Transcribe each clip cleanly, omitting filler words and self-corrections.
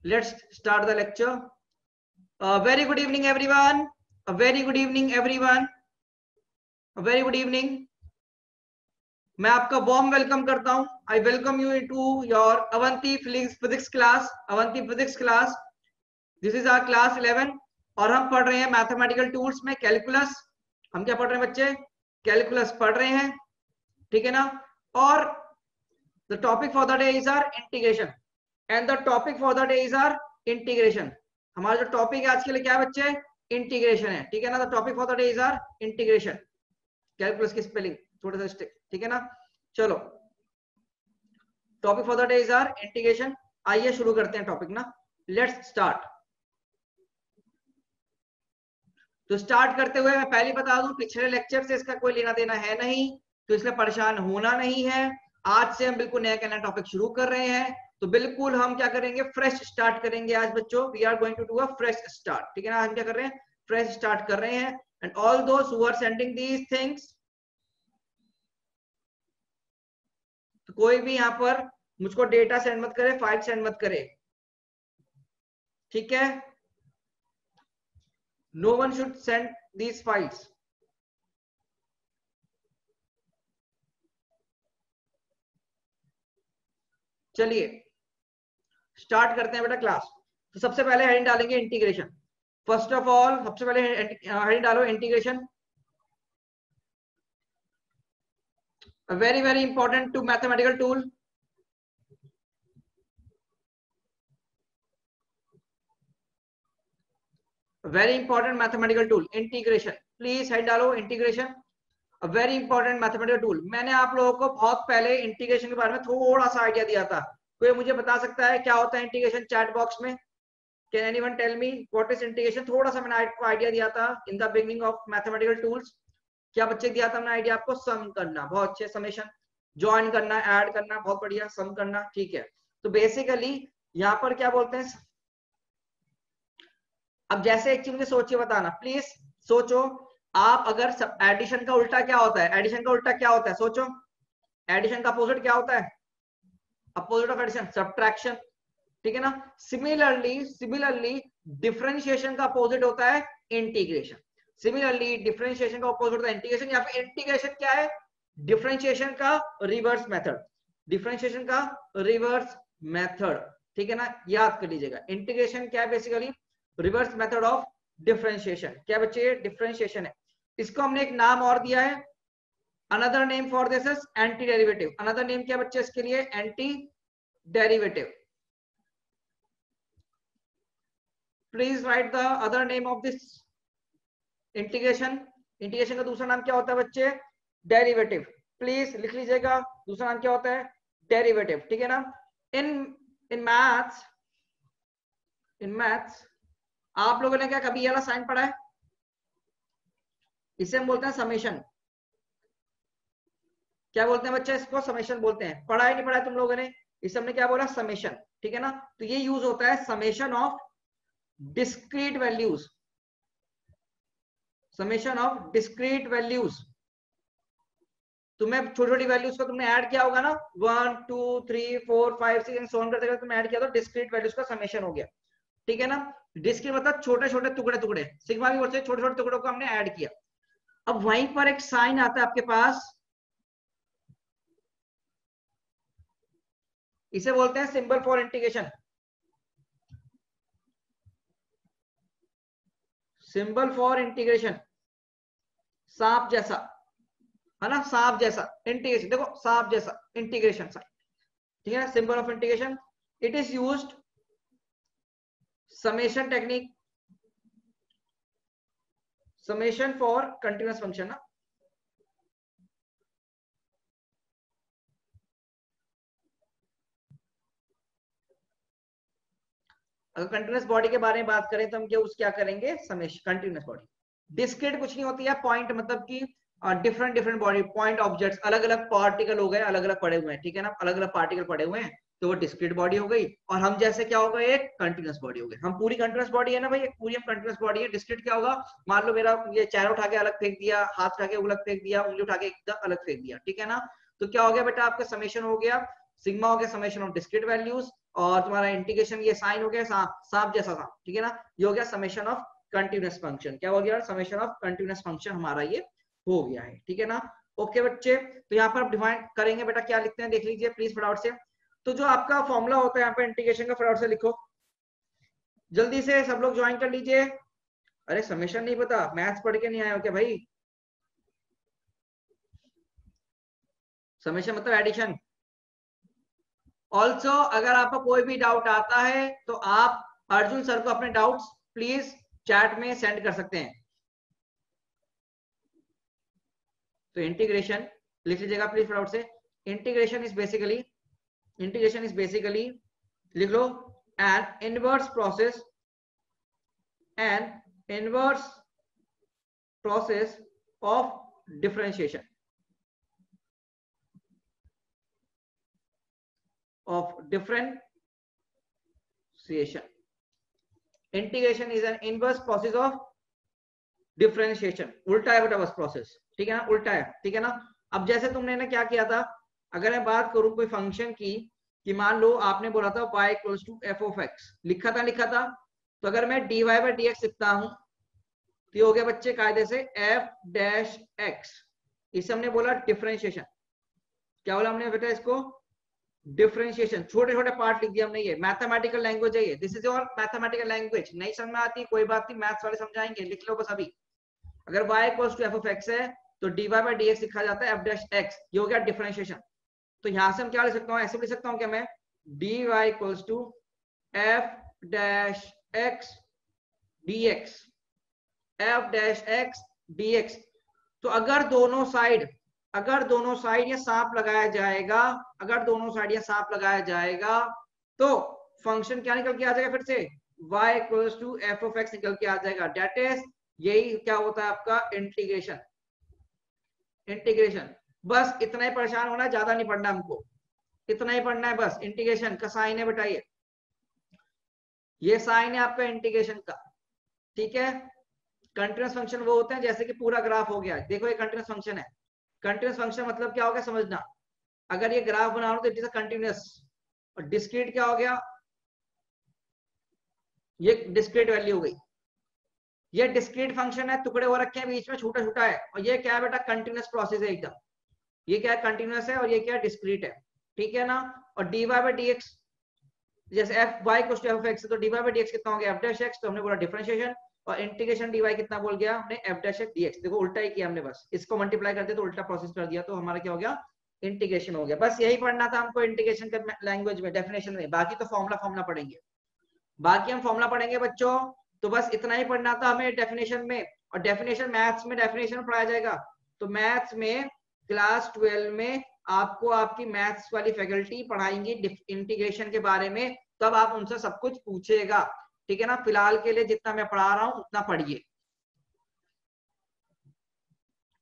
Let's start the lecture. Very good evening, everyone. A very good evening, everyone. A very good evening. मैं आपका warm welcome करता हूं. I welcome you to your Avanti physics class. Avanti physics class. This is our class 11 और हम पढ़ रहे हैं mathematical tools में कैलकुलस. हम क्या पढ़ रहे हैं बच्चे? कैलकुलस पढ़ रहे हैं, ठीक है ना. और the topic for the day is our integration. And the topic for the day is our integration. हमारा जो टॉपिक है आज के लिए क्या है बच्चे? इंटीग्रेशन है, ठीक है ना. The topic for the day is our integration. Calculus की स्पेलिंग थोड़ा सा स्टिक, ठीक है ना. चलो, topic for the day is our integration. आइए शुरू करते हैं टॉपिक ना. Let's start. तो स्टार्ट करते हुए मैं पहले बता दूं, पिछले लेक्चर से इसका कोई लेना देना है नहीं, तो इसलिए परेशान होना नहीं है. आज से हम बिल्कुल नया टॉपिक शुरू कर रहे हैं. तो बिल्कुल हम क्या करेंगे? फ्रेश स्टार्ट करेंगे आज बच्चों. We are going to do a fresh start, ठीक है ना. हम क्या कर रहे हैं? फ्रेश स्टार्ट कर रहे हैं. And all those who are sending these things, तो कोई भी यहाँ पर मुझको डेटा सेंड मत करे, फाइल सेंड मत करे, ठीक है. No one should send these files. चलिए स्टार्ट करते हैं बेटा क्लास. तो सबसे पहले हेडिंग डालेंगे इंटीग्रेशन. फर्स्ट ऑफ ऑल सबसे पहले हेडिंग डालो integration. A very important to mathematical tool. Very important mathematical tool, integration. Please head डालो integration. A very important mathematical tool. मैंने आप लोगों को बहुत पहले इंटीग्रेशन के बारे में थोड़ा सा आइडिया दिया था. कोई मुझे बता सकता है क्या होता है इंटीग्रेशन? चैट बॉक्स में can anyone tell me what is integration? थोड़ा सा मैंने आपको आइडिया दिया था in the beginning of mathematical tools. क्या बच्चे दिया था मैंने आइडिया आपको? सम करना, बहुत अच्छे. समेशन, ज्वाइन करना, ऐड करना, बहुत बढ़िया. सम करना, ठीक है. तो बेसिकली यहाँ पर क्या बोलते हैं? अब जैसे एक चीज मुझे सोच के बताना प्लीज. सोचो आप, अगर एडिशन का उल्टा क्या होता है? एडिशन का उल्टा क्या होता है? सोचो. एडिशन का अपोजिट क्या होता है? अपोजिट ऑफ एडिशन सब्ट्रैक्शन, ठीक है ना. सिमिलरली डिफरेंशिएशन का अपोजिट होता है इंटीग्रेशन. सिमिलरली डिफरेंशिएशन का अपोजिट होता है इंटीग्रेशन. या फिर इंटीग्रेशन क्या है? डिफरेंशिएशन का रिवर्स मेथड. डिफरेंशिएशन का रिवर्स मेथड, ठीक है ना. याद कर लीजिएगा, इंटीग्रेशन क्या है? Basically reverse method of differentiation. क्या बच्चे? डिफरेंशिएशन है. इसको हमने एक नाम और दिया है. Another name for this is anti derivative. Another name क्या बच्चे इसके लिए? Anti derivative. Please right the other name of this integration. Integration का दूसरा नाम क्या होता है बच्चे? डेरिवेटिव. प्लीज लिख लीजिएगा, दूसरा नाम क्या होता है? डेरिवेटिव, ठीक है ना. इन मैथ्स आप लोगों ने क्या कभी ये वाला साइन पढ़ा है? इसे हम बोलते हैं समेशन. क्या बोलते हैं बच्चे? इसको समेशन बोलते हैं. पढ़ा है नहीं पढ़ा है तुम लोगों ने? इसे हमने क्या बोला? समेशन, ठीक है ना. तो ये यूज होता है summation of discrete values. Summation of discrete values. तुम्हें छोटी छोटी वैल्यूज को तुमने ऐड किया होगा ना, 1 2 3 4 5 6 सोन करते करते तुमने ऐड किया तो डिस्क्रीट वैल्यूज का समेशन हो गया, ठीक है ना. डिस्क्रीट मतलब छोटे छोटे टुकड़े. सिग्मा भी बोलते हैं छोटे छोटे टुकड़ों को हमने ऐड किया. अब वहीं पर एक साइन आता है आपके पास, इसे बोलते हैं symbol for integration. Symbol for integration, सांप जैसा है ना. सांप जैसा इंटीग्रेशन. देखो सांप जैसा इंटीग्रेशन साइन, ठीक है. Symbol of integration. It is used summation technique. Summation for continuous function ना. अगर कंटिन्यूअस बॉडी के बारे में बात करें तो हम क्या करेंगे? Summation continuous body. डिस्क्रीट कुछ नहीं होती है. पॉइंट मतलब कि डिफरेंट बॉडी, पॉइंट ऑब्जेक्ट्स, अलग अलग पार्टिकल हो गए, अलग अलग पड़े हुए हैं, ठीक है ना. अलग अलग पार्टिकल पड़े हुए हैं तो वो डिस्क्रीट बॉडी हो गई. और हम जैसे क्या होगा? एक कंटिन्यूअस बॉडी हो गई. हम पूरी कंटिन्यूअस बॉडी है ना भाई, एक पूरी हम कंटिन्यूअस बॉडी है. डिस्क्रीट क्या होगा? मान लो मेरा ये चेहरा उठा के अलग फेंक दिया, हाथ उठा के अलग फेंक दिया, उंगली उठा के एकदम अलग फेंक दिया, ठीक है ना. तो क्या हो गया बेटा? आपका समेशन हो गया. सिग्मा हो गया समेशन ऑफ डिस्क्रीट वैल्यूज. और तुम्हारा इंटीग्रेशन ये साइन हो गया सांप, सांप जैसा सांप, ठीक है ना। ये हो गया समेशन ऑफ कंटिन्यूअस फंक्शन। क्या हो गया? समेशन ऑफ कंटिन्यूअस फंक्शन हमारा ये हो गया है, ठीक है ना। ओके बच्चे, तो यहाँ पर डिफाइन करेंगे बेटा, क्या लिखते हैं देख लीजिए प्लीज फटाफट से। तो जो आपका फॉर्मूला होता है यहाँ पे इंटीग्रेशन का, फटाफट से लिखो जल्दी से, सब लोग ज्वाइन कर लीजिए। अरे समेशन नहीं पता, मैथ्स पढ़ के नहीं आए हो क्या भाई? समेशन मतलब एडिशन। ऑल्सो अगर आपको कोई भी डाउट आता है तो आप अर्जुन सर को अपने डाउट्स प्लीज चैट में सेंड कर सकते हैं। तो इंटीग्रेशन लिख लीजिएगा प्लीज फटाफट से। इंटीग्रेशन इज बेसिकली लिख लो an inverse process of differentiation integration is an inverse process of differentiation. उल्टा है बेटा बस प्रोसेस, ठीक है ना, उल्टा है, ठीक है ना। अब जैसे तुमने ना क्या किया था, अगर मैं बात करूं कोई फंक्शन की, कि मान लो आपने बोला था y equals to F of X, लिखा था। तो अगर मैं dy बाई डी एक्स लिखता हूं तो ये हो गया बच्चे कायदे से एफ डैश एक्स। इसे हमने बोला डिफरेंशिएशन। क्या बोला हमने बेटा इसको? डिफरेंशिएशन। छोटे छोटे पार्ट लिख दिया हमने, ये मैथमेटिकल लैंग्वेज है, ये this is your mathematical language. नहीं समझ में आती कोई बात नहीं, मैथ्स वाले समझाएंगे, लिख लो बस अभी। अगर y equals to F of X है तो dy बाई डी एक्स लिखा जाता है एफ डैश एक्स, ये हो गया डिफरेंशिएशन। तो यहां से हम क्या लिख सकता हूँ, ऐसे लिख सकता हूँ क्या मैं, dy equals to F dash X dx, F dash X dx। तो अगर दोनों साइड ये सांप लगाया जाएगा, तो फंक्शन क्या निकल के आ जाएगा फिर से, y equals to F of X निकल के आ जाएगा। डेट इज, यही क्या होता है आपका इंटीग्रेशन। बस इतना ही परेशान होना है, ज्यादा नहीं पढ़ना हमको, इतना ही पढ़ना है बस। इंटीग्रेशन का साइन है बेटा, ये साइन है आपका इंटीग्रेशन का, ठीक है। कंटीन्यूअस फंक्शन वो होते हैं जैसे कि पूरा ग्राफ हो गया, देखो ये कंटीन्यूअस फंक्शन है। कंटीन्यूअस फंक्शन मतलब क्या हो गया समझना, अगर ये ग्राफ बना रहा हूं तो इट इज कंटीन्यूअस। और डिस्क्रीट क्या हो गया, ये डिस्क्रीट वैल्यू हो गई। ये डिस्क्रीट फंक्शन है, टुकड़े हो रखे हैं बीच में, छोटा छोटा है। और ये क्या है बेटा, कंटीन्यूअस प्रोसेस है एकदम। ये क्या है, कंटीन्यूअस है, और ये क्या है, डिस्क्रीट है, ठीक है ना। और dy बाई डी एक्स, जैसे एफ वाई को एफ ऑफ एक्स, तो dy बाई डी एक्स कितना हो गया, एफ डैश एक्स, तो हमने बोला डिफरेंशिएशन। और इंटीग्रेशन dy कितना बोल गया हमने, एफ डैश एक्स dx। देखो उल्टा ही किया हमने, बस इसको मल्टीप्लाई करते तो उल्टा प्रोसेस कर दिया, तो हमारा क्या हो गया, इंटीग्रेशन हो गया। बस यही पढ़ना था हमको इंटीग्रेशन का लैंग्वेज में, डेफिनेशन में। बाकी तो फॉर्मुला पढ़ेंगे, बच्चों। तो बस इतना ही पढ़ना था हमें डेफिनेशन में। और डेफिनेशन मैथ्स में डेफिनेशन पढ़ाया जाएगा। तो मैथ्स में क्लास 12 में आपको आपकी मैथ्स वाली फैकल्टी पढ़ाएंगी इंटीग्रेशन के बारे में, तब आप उनसे सब कुछ पूछेगा, ठीक है ना। फिलहाल के लिए जितना मैं पढ़ा रहा हूं उतना पढ़िए।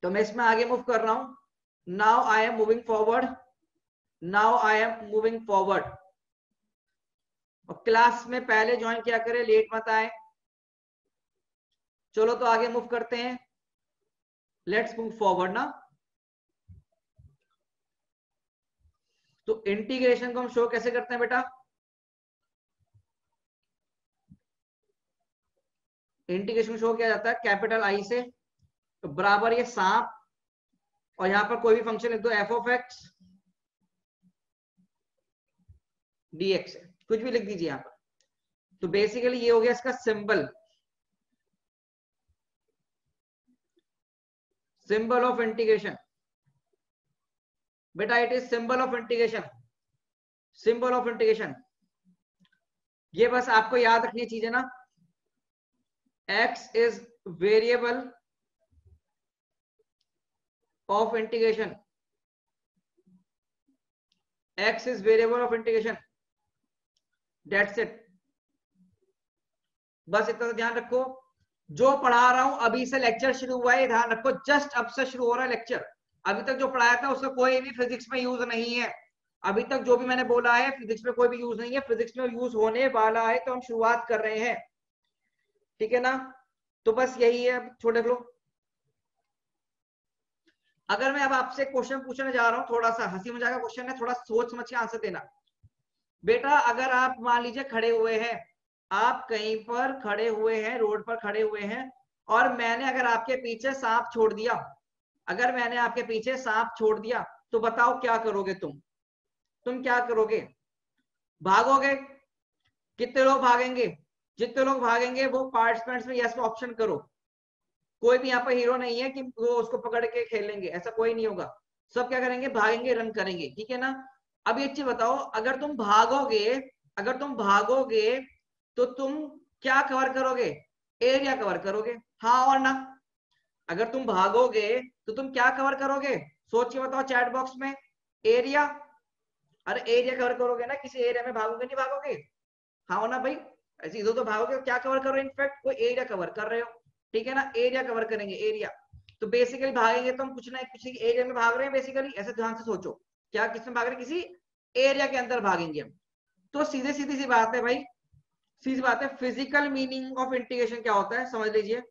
तो मैं इसमें आगे मूव कर रहा हूं। Now I am moving forward. और क्लास में पहले ज्वाइन किया करें, लेट मत आए। चलो तो आगे मूव करते हैं, लेट्स मूव फॉरवर्ड ना। तो इंटीग्रेशन को हम शो कैसे करते हैं बेटा, इंटीग्रेशन शो किया जाता है कैपिटल आई से, तो बराबर ये सांप, और यहां पर कोई भी फंक्शन लिख दो, एफ ऑफ एक्स dx है, कुछ भी लिख दीजिए यहां पर। तो बेसिकली ये हो गया इसका सिंबल ऑफ इंटीग्रेशन बेटा, it is symbol of integration. ये बस आपको याद रखनी चीज है ना, x is variable of integration, that's it. बस इतना ध्यान रखो। जो पढ़ा रहा हूं अभी से लेक्चर शुरू हुआ है, ध्यान रखो, जस्ट अब से शुरू हो रहा है लेक्चर। अभी तक जो पढ़ाया था उसका कोई भी फिजिक्स में यूज नहीं है। अभी तक जो भी मैंने बोला है फिजिक्स में कोई भी यूज नहीं है, फिजिक्स में यूज होने वाला है, तो हम शुरुआत कर रहे हैं, ठीक है ना। तो बस यही है, छोटे लोग। अगर मैं अब आपसे क्वेश्चन पूछने जा रहा हूं, थोड़ा सा हंसी मजाक का क्वेश्चन है, थोड़ा सोच समझ के आंसर देना। बेटा अगर आप मान लीजिए खड़े हुए हैं, आप कहीं पर खड़े हुए हैं, रोड पर खड़े हुए हैं, और मैंने अगर आपके पीछे सांप छोड़ दिया, अगर मैंने आपके पीछे सांप छोड़ दिया, तो बताओ क्या करोगे तुम क्या करोगे? भागोगे? कितने लोग भागेंगे? जितने लोग भागेंगे वो पार्टिसिपेंट्स में यस ऑप्शन करो। कोई भी यहाँ पर हीरो नहीं है कि वो उसको पकड़ के खेलेंगे, ऐसा कोई नहीं होगा। सब क्या करेंगे? भागेंगे, रन करेंगे, ठीक है ना? अब एक चीज बताओ, अगर तुम भागोगे तो तुम क्या कवर करोगे? एरिया कवर करोगे, हाँ और ना? अगर तुम भागोगे तो तुम क्या कवर करोगे? सोच के बताओ चैट बॉक्स में। एरिया। अरे एरिया कवर करोगे ना, किसी एरिया में भागोगे नहीं भागोगे? हाँ हो ना भाई? ऐसे इधर तो भागोगे, क्या कवर करो? इनफैक्ट कोई एरिया कवर कर रहे हो, ठीक है ना? एरिया कवर करेंगे, एरिया। तो बेसिकली भागेंगे तो हम कुछ ना कुछ एरिया में भाग रहे हैं बेसिकली, ऐसे ध्यान से सोचो। क्या किस में भाग रहे हैं? किसी एरिया के अंदर भागेंगे हम। तो सीधे सीधी सी बात है भाई, सीधी बात है। फिजिकल मीनिंग ऑफ इंटीग्रेशन क्या होता है समझ लीजिए।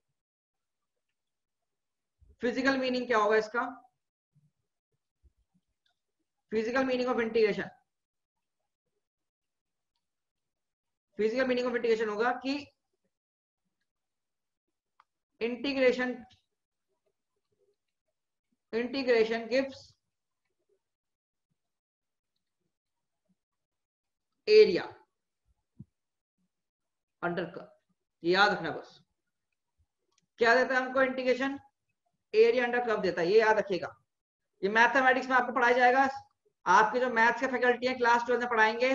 फिजिकल मीनिंग क्या होगा इसका? Physical meaning of integration, physical meaning of integration होगा कि integration, integration gives area under curve. ये याद रखना बस। क्या देता है हमको इंटीग्रेशन? एरिया अंडर कर्व देता है, ये याद रखिएगा। ये मैथमेटिक्स में आपको पढ़ाया जाएगा। आपके जो मैथ्स के फैकल्टी है क्लास 12 में पढ़ाएंगे।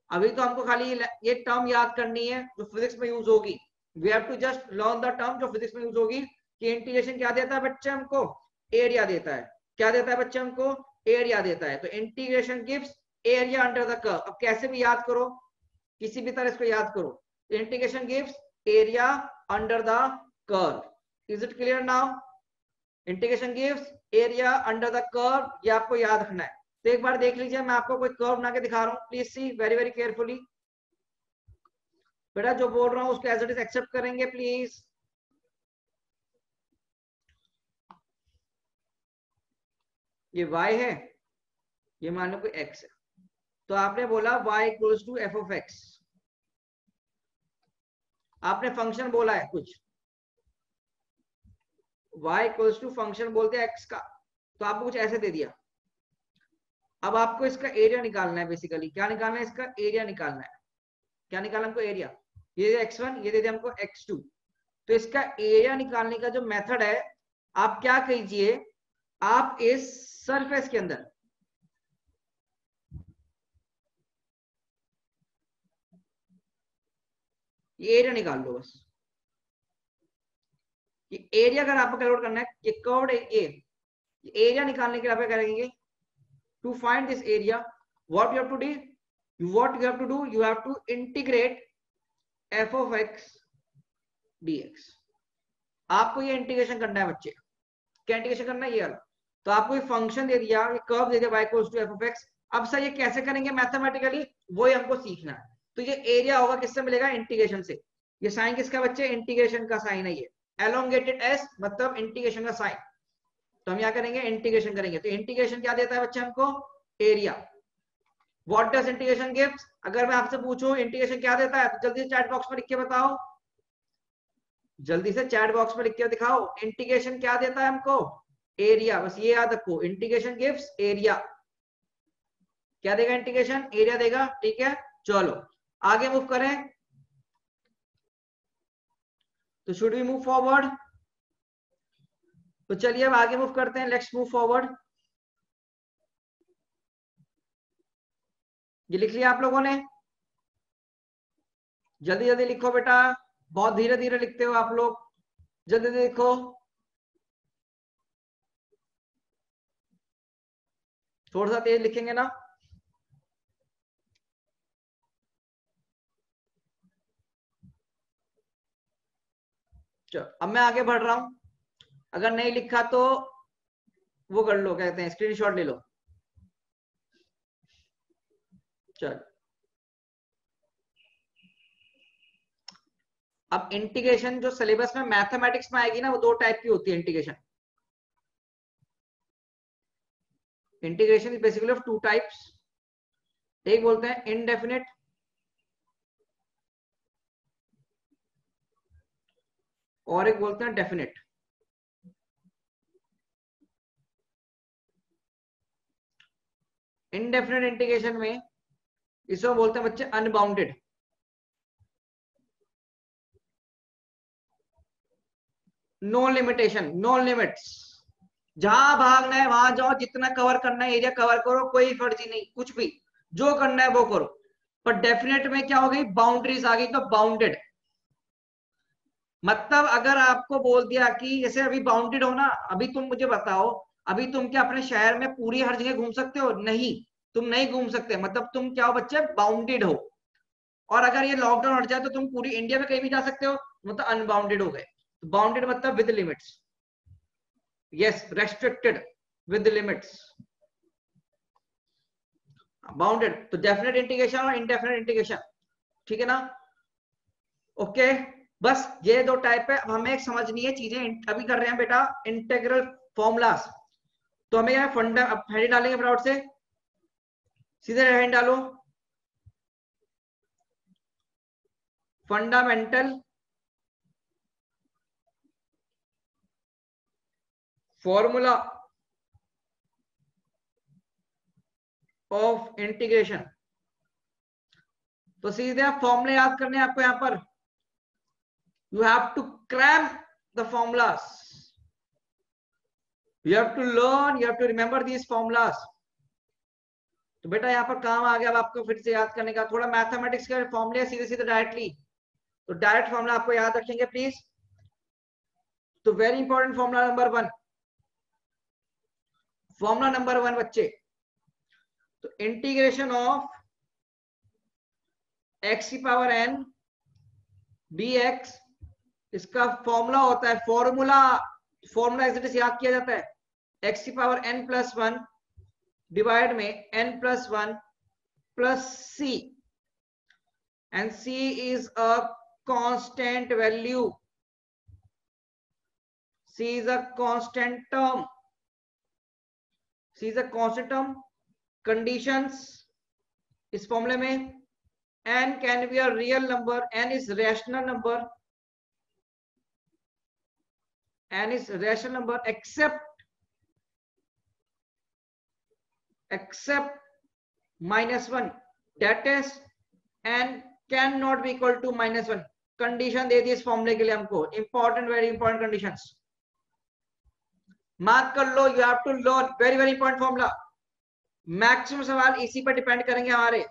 अभी तो हमको खाली ये टर्म याद करनी है जो फिजिक्स में यूज होगी। We have to just learn the term जो फिजिक्स में यूज होगी, कि इंटीग्रेशन क्या देता है बच्चे हमको? एरिया देता है। क्या देता है बच्चे हमको? एरिया देता है। तो integration gives area under the curve. अब कैसे भी याद करो, किसी भी तरह इसको याद करो। Integration gives area under the curve. Is it clear now? Integration gives area under the curve, ये आपको याद रखना है। तो एक बार देख लीजिए, मैं आपको कोई कर्व बना के दिखा रहा हूं, please see very very carefully. बेटा जो बोल रहा हूं उसको एज इट इज एक्सेप्ट करेंगे प्लीज। ये y है, ये मान लो कोई x है। तो आपने बोला y equals to F of X. आपने फंक्शन बोला है कुछ, y इक्वल्स टू फंक्शन बोलते हैं x का, तो आपको कुछ ऐसे दे दिया। अब आपको इसका एरिया निकालना है। बेसिकली क्या निकालना है? इसका एरिया निकालना है। क्या निकालना हमको? एरिया। ये x1, ये दे दिया हमको x2। तो इसका एरिया निकालने का जो मेथड है, आप क्या कीजिए, आप इस सरफेस के अंदर ये एरिया निकाल लो बस। ये एरिया अगर आपको कैलकुलेट करना है, ये कर्व्ड एरिया निकालने के लिए आप क्या करेंगे? To find this area, what you have to do, what you have to do, you have to integrate f of x dx। आपको ये इंटीग्रेशन करना है बच्चे। क्या इंटीग्रेशन करना है? ये वाला। तो आपको ये फंक्शन दे दिया, ये कर्व दे दिया y equals to F of X. अब सर ये कैसे करेंगे मैथमेटिकली, वो ही हमको सीखना है। तो ये एरिया होगा किससे मिलेगा? इंटीग्रेशन से। ये साइन किसका बच्चे? इंटीग्रेशन का साइन है ये। एलोंगेटेड एस मतलब इंटीग्रेशन का साइन। तो हम क्या करेंगे? इंटीग्रेशन करेंगे। तो इंटीग्रेशन क्या देता है बच्चे हमको? Area. What does integration gives? अगर मैं आपसे पूछूं इंटीग्रेशन क्या देता है, तो जल्दी से चैट बॉक्स में लिख के बताओ, जल्दी से चैट बॉक्स में लिख के दिखाओ। इंटीग्रेशन क्या देता है हमको? एरिया। बस ये याद रखो, इंटीग्रेशन गिव्स एरिया। क्या देगा इंटीग्रेशन? एरिया देगा, ठीक है। चलो आगे मूव करें। तो शुड वी मूव फॉरवर्ड? तो चलिए अब आगे मूव करते हैं, लेट्स मूव फॉरवर्ड। ये लिख लिया आप लोगों ने? जल्दी जल्दी लिखो बेटा, बहुत धीरे धीरे लिखते हो आप लोग, जल्दी जल्दी लिखो। थोड़ा सा तेज लिखेंगे ना? चलो अब मैं आगे बढ़ रहा हूं। अगर नहीं लिखा तो वो कर लो, कहते हैं स्क्रीनशॉट ले लो। चलो अब इंटीग्रेशन जो सिलेबस में मैथमेटिक्स में आएगी ना, वो दो टाइप की होती है integration. Integration is basically of two types. एक बोलते हैं इनडेफिनेट, और एक बोलते हैं डेफिनेट। इनडेफिनेट इंटीग्रेशन में इसको बोलते हैं बच्चे unbounded. No limitation, no limits, जहां भागना है वहां जाओ, जितना कवर करना है एरिया कवर करो, कोई फर्जी नहीं, कुछ भी जो करना है वो करो। पर डेफिनेट में क्या हो गई, बाउंड्रीज आ गई, तो बाउंडेड। मतलब अगर आपको बोल दिया कि जैसे अभी बाउंडेड हो ना, अभी तुम मुझे बताओ, अभी तुम क्या अपने शहर में पूरी हर जगह घूम सकते हो? नहीं, तुम नहीं घूम सकते। मतलब तुम क्या हो बच्चे, बाउंडेड हो। और अगर ये लॉकडाउन हट जाए तो तुम पूरी इंडिया में कहीं भी जा सकते हो, मतलब अनबाउंडेड हो गए। बाउंडेड मतलब with limits, yes, restricted with limits, bounded. तो डेफिनेट इंटीग्रेशन और इनडेफिनेट इंटीग्रेशन, ठीक है ना? ओके, बस ये दो टाइप है। अब हमें एक समझनी है चीजें। अभी कर रहे हैं बेटा इंटीग्रल फॉर्मूलाज। तो हमें क्या फंडा, अब हेडिंग डालेंगे फटाफट से, सीधे हेडिंग डालो, फंडामेंटल फॉर्मूला ऑफ इंटीग्रेशन। तो सीधे आप फॉर्मूले याद करने हैं आपको यहां पर। You have to cram the formulas, you have to learn, you have to remember these formulas. तो बेटा यहाँ पर काम आ गया अब आपको फिर से याद करने का। थोड़ा मैथमेटिक्स के फॉर्मूले सीधे सीधे डायरेक्टली, तो डायरेक्ट फॉर्मूला आपको याद रखेंगे प्लीज। तो very important formula number 1, formula number 1 बच्चे, तो इंटीग्रेशन ऑफ x की पावर n dx, इसका फॉर्मूला होता है, फॉर्मूला फॉर्मूला एग्जिट याद किया जाता है x की पावर n प्लस 1 डिवाइड में n plus 1 plus c, and c is a constant value, c is a constant term, c is a constant term। conditions इस फॉर्मूले में, n can be a real number, n is rational number, n is rational number except -1, that is n cannot be equal to -1। Condition दे दी इस फॉर्मूले के लिए हमको, important, very important conditions mark कर लो। You have to learn, very very important formula. Maximum सवाल इसी पर डिपेंड करेंगे हमारे,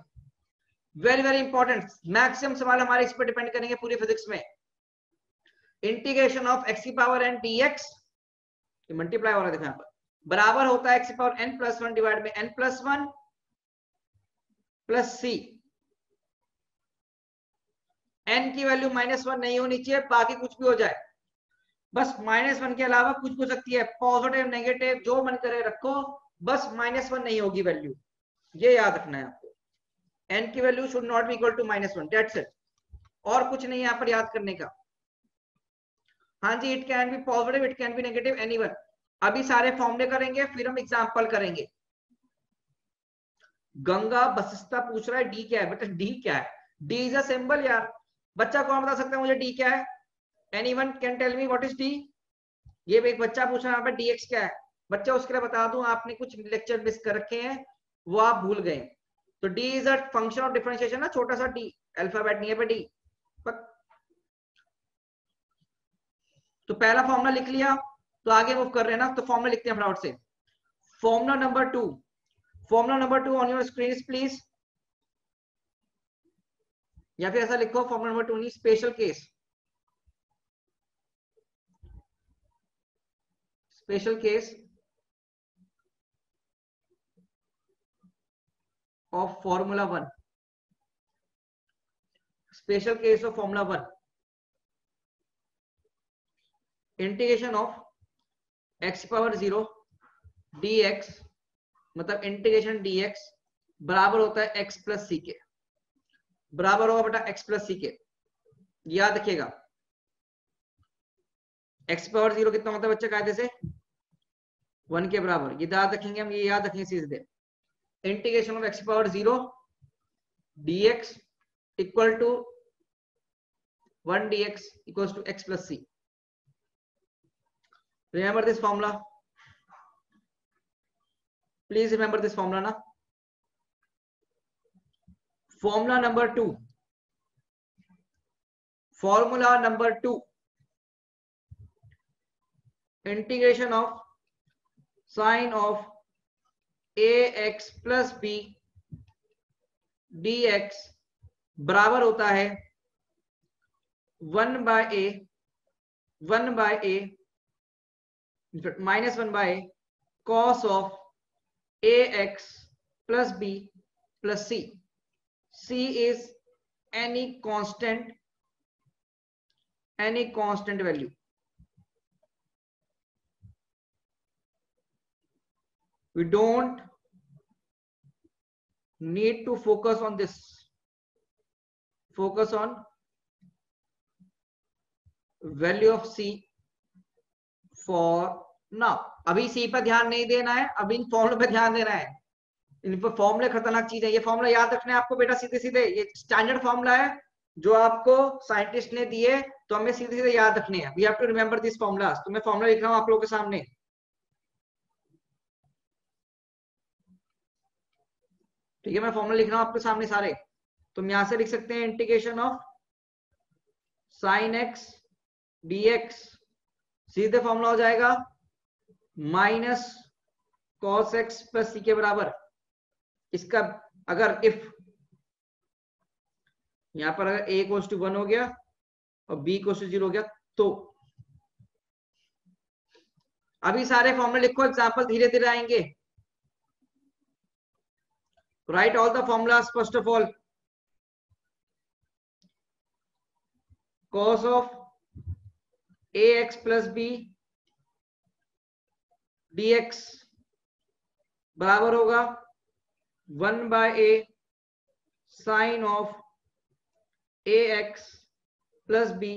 वेरी वेरी इंपॉर्टेंट। मैक्सिमम सवाल हमारे इस पर डिपेंड करेंगे पूरी फिजिक्स में। इंटीग्रेशन ऑफ x की पावर n dx, मल्टीप्लाई हो रहा है देखो यहाँ पर, बराबर होता है x की पावर n प्लस 1 डिवाइड में n plus 1 plus c। n की वैल्यू -1 नहीं होनी चाहिए, बाकी कुछ भी हो जाए, बस -1 के अलावा कुछ हो सकती है, पॉजिटिव नेगेटिव जो मन करे रखो, बस -1 नहीं होगी वैल्यू, ये याद रखना है आपको। n की value should not be equal to -1, that's it, और कुछ नहीं यहाँ पर याद करने का। हाँ जी, it can be positive, it can be negative, anyone. अभी सारे फॉर्मूले करेंगे, फिर हम एग्जांपल करेंगे। गंगा बसिस्ता पूछ रहा है डी क्या है बेटा, डी क्या है? डी इज अ सिंबल यार। बच्चा कौन बता सकता है मुझे डी क्या है? Anyone can tell me what is D? ये एक बच्चा पूछ रहा है यहाँ पे dx क्या है। बच्चा उसके लिए बता दूं, आपने कुछ लेक्चर मिस कर रखे हैं, वो आप भूल गए। तो D is a function of differentiation ना, छोटा सा डी, अल्फाबेट नहीं है पे डी। तो पहला फॉर्मूला लिख लिया, तो आगे मूव कर रहे हैं ना, तो फॉर्मूला लिखते हैं फटाफट से। Formula number 2, formula number 2 on your screen please, या फिर ऐसा लिखो फॉर्मूला नंबर 2 नहीं, special case, special case of formula 1, special case of formula 1, integration of x power 0 dx, मतलब इंटीग्रेशन dx बराबर होता है x प्लस सी के, बराबर होगा बेटा x प्लस सी के, याद रखिएगा। x पावर 0 कितना होता है बच्चे कायदे से? 1 के बराबर, ये याद रखेंगे हम, ये याद रखेंगे सीधे। Integration of x power 0 dx equal to 1 dx equals to x plus c. Remember this formula. Please remember this formula na. Formula number 2. Formula number 2. Integration of sine of ax plus b dx बराबर होता है 1 by a minus 1 by a cos of ax plus b plus c. C is any constant value. We don't need to focus on this. Focus on value of C for now. अभी C पर ध्यान नहीं देना है, अभी इन फॉर्मूले पर ध्यान देना है. इन पर फॉर्मूले खतरनाक चीज है. ये फॉर्मूला याद रखना है आपको बेटा सीधे सीधे. ये स्टैंडर्ड फॉर्मूला है जो आपको साइंटिस्ट ने दिए, तो हमें सीधे सीधे याद रखने हैं. We have to remember this formulas. तो मैं फॉर्मूला लिख रहा हूं आप लोगों के सामने. ठीक है, मैं फॉर्मूला लिख रहा हूं आपके सामने सारे. तो हम यहां से लिख सकते हैं integration of sine x dx सीधे फॉर्मूला हो जाएगा minus cos x plus c के बराबर. इसका अगर इफ यहां पर अगर a इक्वल्स टू 1 हो गया और b इक्वल्स टू 0 हो गया, तो अभी सारे फॉर्मूले लिखो, एग्जांपल धीरे धीरे आएंगे. Right all the formulas. First of all cos of ax plus b dx बराबर होगा 1 by a sin of ax plus b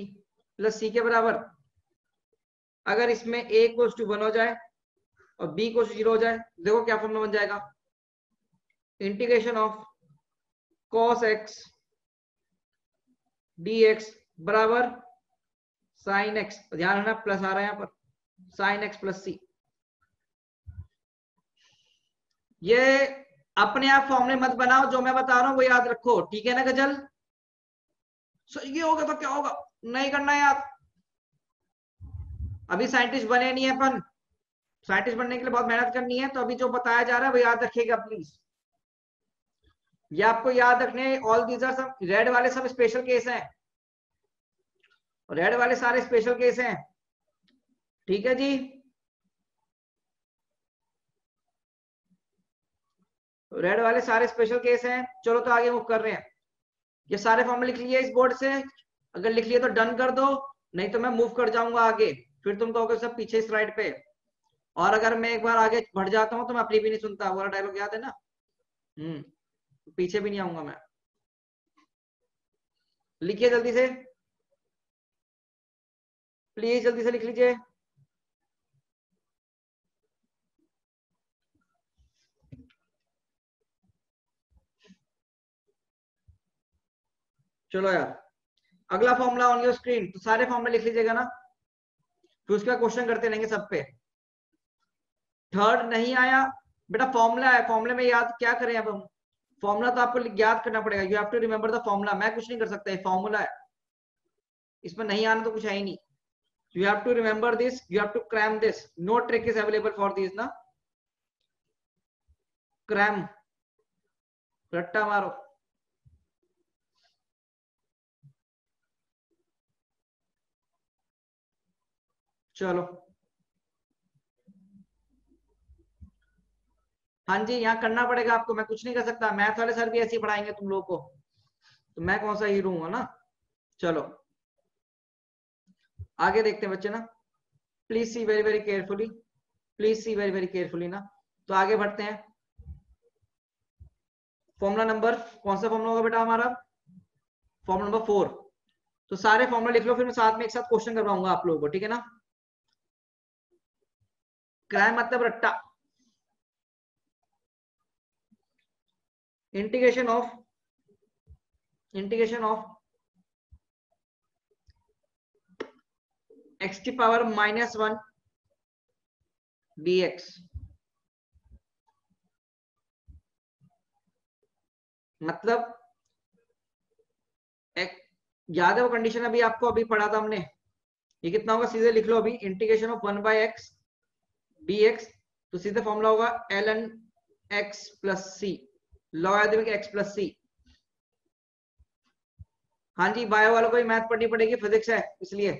plus c के बराबर. अगर इसमें a इक्वल्स टू 1 हो जाए और b इक्वल्स टू 0 हो जाए, देखो क्या फॉर्मूला बन जाएगा. Integration of cos x dx बराबर साइन एक्स, ध्यान रखना प्लस आ रहा है यहां पर, साइन एक्स प्लस सी. ये अपने आप फॉर्मूले मत बनाओ, जो मैं बता रहा हूं वो याद रखो. ठीक है ना गजल? ये होगा तो क्या होगा, नहीं करना यार. अभी साइंटिस्ट बने नहीं है अपन. साइंटिस्ट बनने के लिए बहुत मेहनत करनी है. तो अभी जो बताया जा रहा है वो याद रखिएगा प्लीज. ये आपको याद रखने. ऑल दीज आर सब रेड वाले सब स्पेशल केस हैं. रेड वाले सारे स्पेशल केस हैं. ठीक है जी. रेड वाले सारे स्पेशल केस हैं. चलो तो आगे मूव कर रहे हैं. ये सारे फॉर्मूले लिख लिए इस बोर्ड से. अगर लिख लिए तो डन कर दो, नहीं तो मैं मूव कर जाऊंगा आगे. फिर तुम कहोगे सब पीछे स्लाइड पे. और अगर मैं एक बार आगे बढ़ जाता हूं तो मैं अपनी भी नहीं सुनता. वो डायलॉग याद है ना? पीछे भी नहीं आऊंगा मैं. लिखिए जल्दी से, प्लीज जल्दी से लिख लीजिए. चलो यार, अगला फॉर्मूला ऑन योर स्क्रीन. तो सारे फॉर्मूले लिख लीजिएगा ना, फिर उसका क्वेश्चन करते रहेंगे सब पे. थर्ड नहीं आया बेटा, फॉर्मूला है. फॉर्मूले में याद क्या करें अब हम? फॉर्मूला तो आपको याद करना पड़ेगा. You have to remember the formula. मैं कुछ नहीं कर सकता, फॉर्मूला है. इसमें नहीं आना तो कुछ है ही नहीं. You have to remember this. You have to cram this. No trick is available for this ना. Cram. रट्टा मारो. चलो हाँ जी, यहाँ करना पड़ेगा आपको. मैं कुछ नहीं कर सकता. मैथ वाले सर भी ऐसे ही पढ़ाएंगे तुम लोगों को, तो मैं कौन सा हीरो हूँ ना. चलो आगे देखते हैं बच्चे ना. Please see very very carefully. Please see very very carefully ना. तो आगे बढ़ते हैं. फॉर्मूला नंबर कौन सा फॉर्मूला होगा बेटा हमारा? Formula number 4. तो सारे फॉर्मूला लिख लो, फिर मैं साथ में एक साथ क्वेश्चन करवाऊंगा आप लोगों को. ठीक है ना? क्रैम मतलब रट्टा. Integration of integration of x की पावर -1 dx, मतलब याद है वो कंडीशन अभी आपको अभी पढ़ा था हमने, ये कितना होगा सीधे लिख लो अभी, इंटीग्रेशन ऑफ 1/x dx, तो सीधे फॉर्मूला होगा ln x प्लस सी, लॉगरिथमिक x प्लस सी। हाँ जी, बायो वालों को भी मैथ पढ़नी पड़ेगी, फिजिक्स है इसलिए।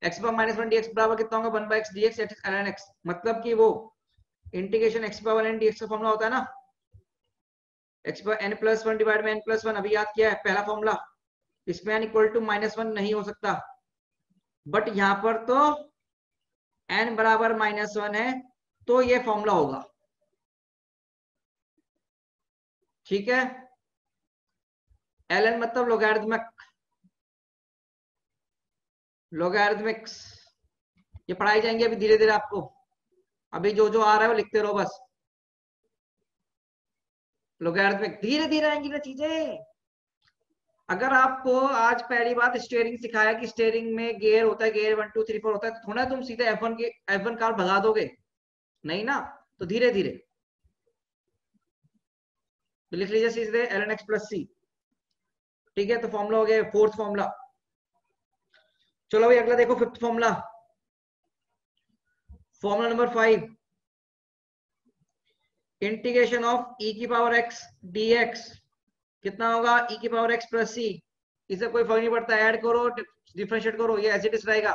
x पावर -1 dx बराबर कितना होगा 1/x dx ln x, मतलब कि वो integration x power n dx का फॉर्मूला होता है ना, x power n plus 1 divide में n प्लस 1, अभी याद किया है पहला फॉर्मूला, इसमें n इक्वल टू -1 नहीं हो सकता, बट यहां पर तो n बराबर -1 है, तो ये फॉर्मूला होगा, ठीक है। ln मतलब लोगैरिथमिक्स, ये पढ़ाई जाएंगे अभी धीरे धीरे आपको, अभी जो जो आ रहा है वो लिखते रहो बस, लोगैरिथमिक धीरे धीरे आएंगी ना चीजें। अगर आपको आज पहली बात स्टीयरिंग सिखाया कि स्टीयरिंग में गियर होता है, गियर 1 2 3 4 होता है, तो थोड़ा तुम सीधे F1 कार भगा दोगे, नहीं ना, तो धीरे धीरे तो लिख लीजिए सीधे ln x प्लस सी, ठीक है। तो फॉर्मूला हो गया फोर्थ फॉर्मूला। चलो भाई अगला देखो, fifth formula, formula number 5, integration of e की पावर x dx, कितना होगा e की पावर x प्लस सी, इसे कोई फर्क नहीं पड़ता, ऐड करो डिफरेंशिएट करो, ये एज इट इज रहेगा।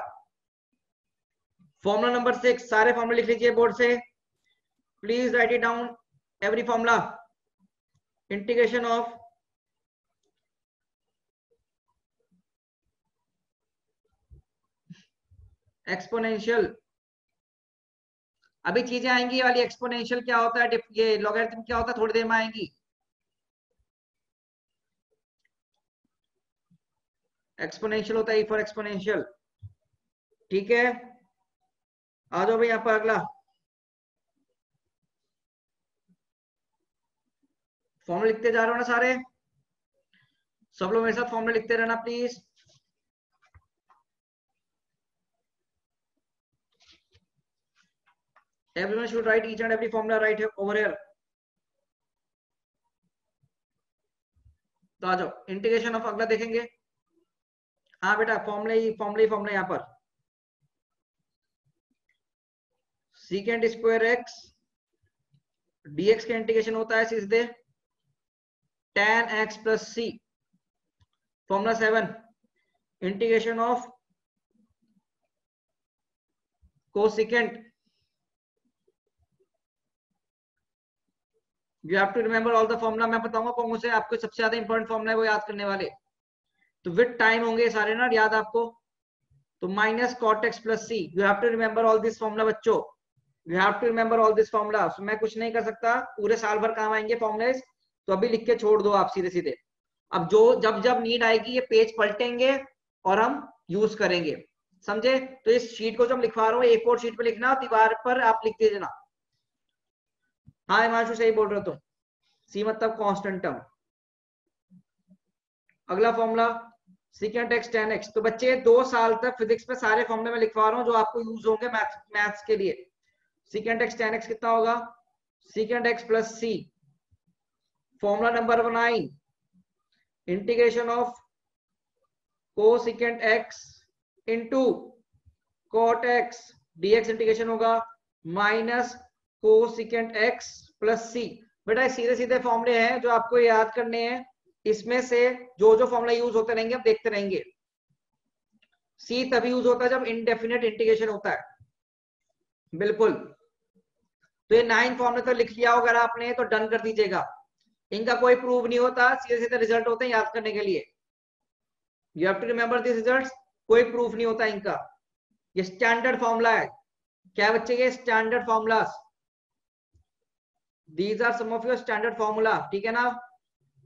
फॉर्मूला नंबर 6, सारे फॉर्मूले लिख लीजिए बोर्ड से, please right it down every formula. Integration of exponential, अभी चीजें आएंगी ये वाली, एक्सपोनेंशियल क्या होता है, ये लॉगरिथम क्या होता है, थोड़ी देर में आएंगी। एक्सपोनेंशियल होता है ई फॉर एक्सपोनेंशियल, ठीक है। आ जाओ भाई यहाँ पर अगला फॉर्मूला लिखते जा रहे हो ना सारे, सब लोग मेरे साथ फॉर्मूला लिखते रहना please. Everyone should write each and every formula right here over here. तो आ जाओ इंटीग्रेशन ऑफ अगला देखेंगे। हाँ बेटा फॉर्मूला यहाँ पर, सीकेंड स्क्वायर एक्स डीएक्स का इंटीग्रेशन होता है सीधे tan x plus C. Formula 7, integration of cosecant, you have to remember all the formula, मैं बताऊंगा कौन से आपको सबसे ज्यादा इंपॉर्टेंट फॉर्मूला है वो याद करने वाले, तो विद टाइम होंगे सारे ना याद आपको। तो minus cot x plus c, you have to remember all this formula बच्चों, you have to remember all this formula. मैं कुछ नहीं कर सकता, पूरे साल भर काम आएंगे फॉर्मूले, तो अभी लिख के छोड़ दो आप सीधे सीधे, अब जो जब जब नीड आएगी ये पेज पलटेंगे और हम यूज करेंगे, समझे। तो इस शीट को जो हम लिखवा रहा हूँ एक और शीट पे लिखना, दीवार पर आप लिख दीजिए ना। हाँ हिमांशु सही बोल रहे हो तुम, सी मतलब कांस्टेंट टर्म। अगला formula secant x tan x, तो बच्चे 2 साल तक फिजिक्स में सारे फॉर्मूले में लिखवा रहा हूँ जो आपको यूज होंगे मैथ्स के लिए। सीकेंट एक्स tan x कितना होगा, secant X plus C. Formula number 9, integration of cosecant X into cot X DX, integration होगा minus cosecant X plus C. बेटा सीधे सीधे फॉर्मूले हैं जो आपको याद करने हैं, इसमें से जो जो फॉर्मूला यूज होते रहेंगे आप देखते रहेंगे। सी तभी यूज होता है जब इनडेफिनेट इंटीग्रेशन होता है, बिल्कुल। तो ये 9 फॉर्मूले तो लिख लिया अगर आपने तो डन कर दीजिएगा, इनका कोई प्रूव नहीं होता, सीधे सीधे रिजल्ट होते हैं याद करने के लिए, you have to remember this results, कोई प्रूफ नहीं होता इनका, ये स्टैंडर्ड फॉर्मूला है। क्या है बच्चे, ये standard formulas, these are some of your standard formula, ठीक है ना।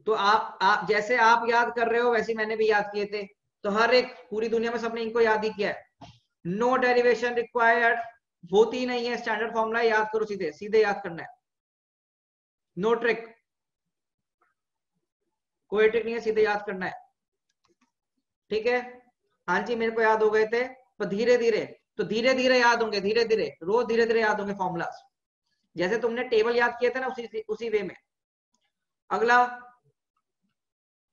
तो आप जैसे आप याद कर रहे हो वैसे मैंने भी याद किए थे, तो हर एक पूरी दुनिया में सबने इनको याद ही किया है, नो डेरिवेशन रिक्वायर्ड, होती ही नहीं है, स्टैंडर्ड फॉर्मूला याद करो, सीधे सीधे याद करना है, नो ट्रिक। कोई ट्रिक नहीं है, सीधे याद करना है। ठीक है, हाँ जी मेरे को याद हो गए थे, पर धीरे धीरे, तो धीरे धीरे याद होंगे, धीरे धीरे, रोज धीरे धीरे याद होंगे फॉर्मूलाज, जैसे तुमने टेबल याद किए थे ना, उसी वे में। अगला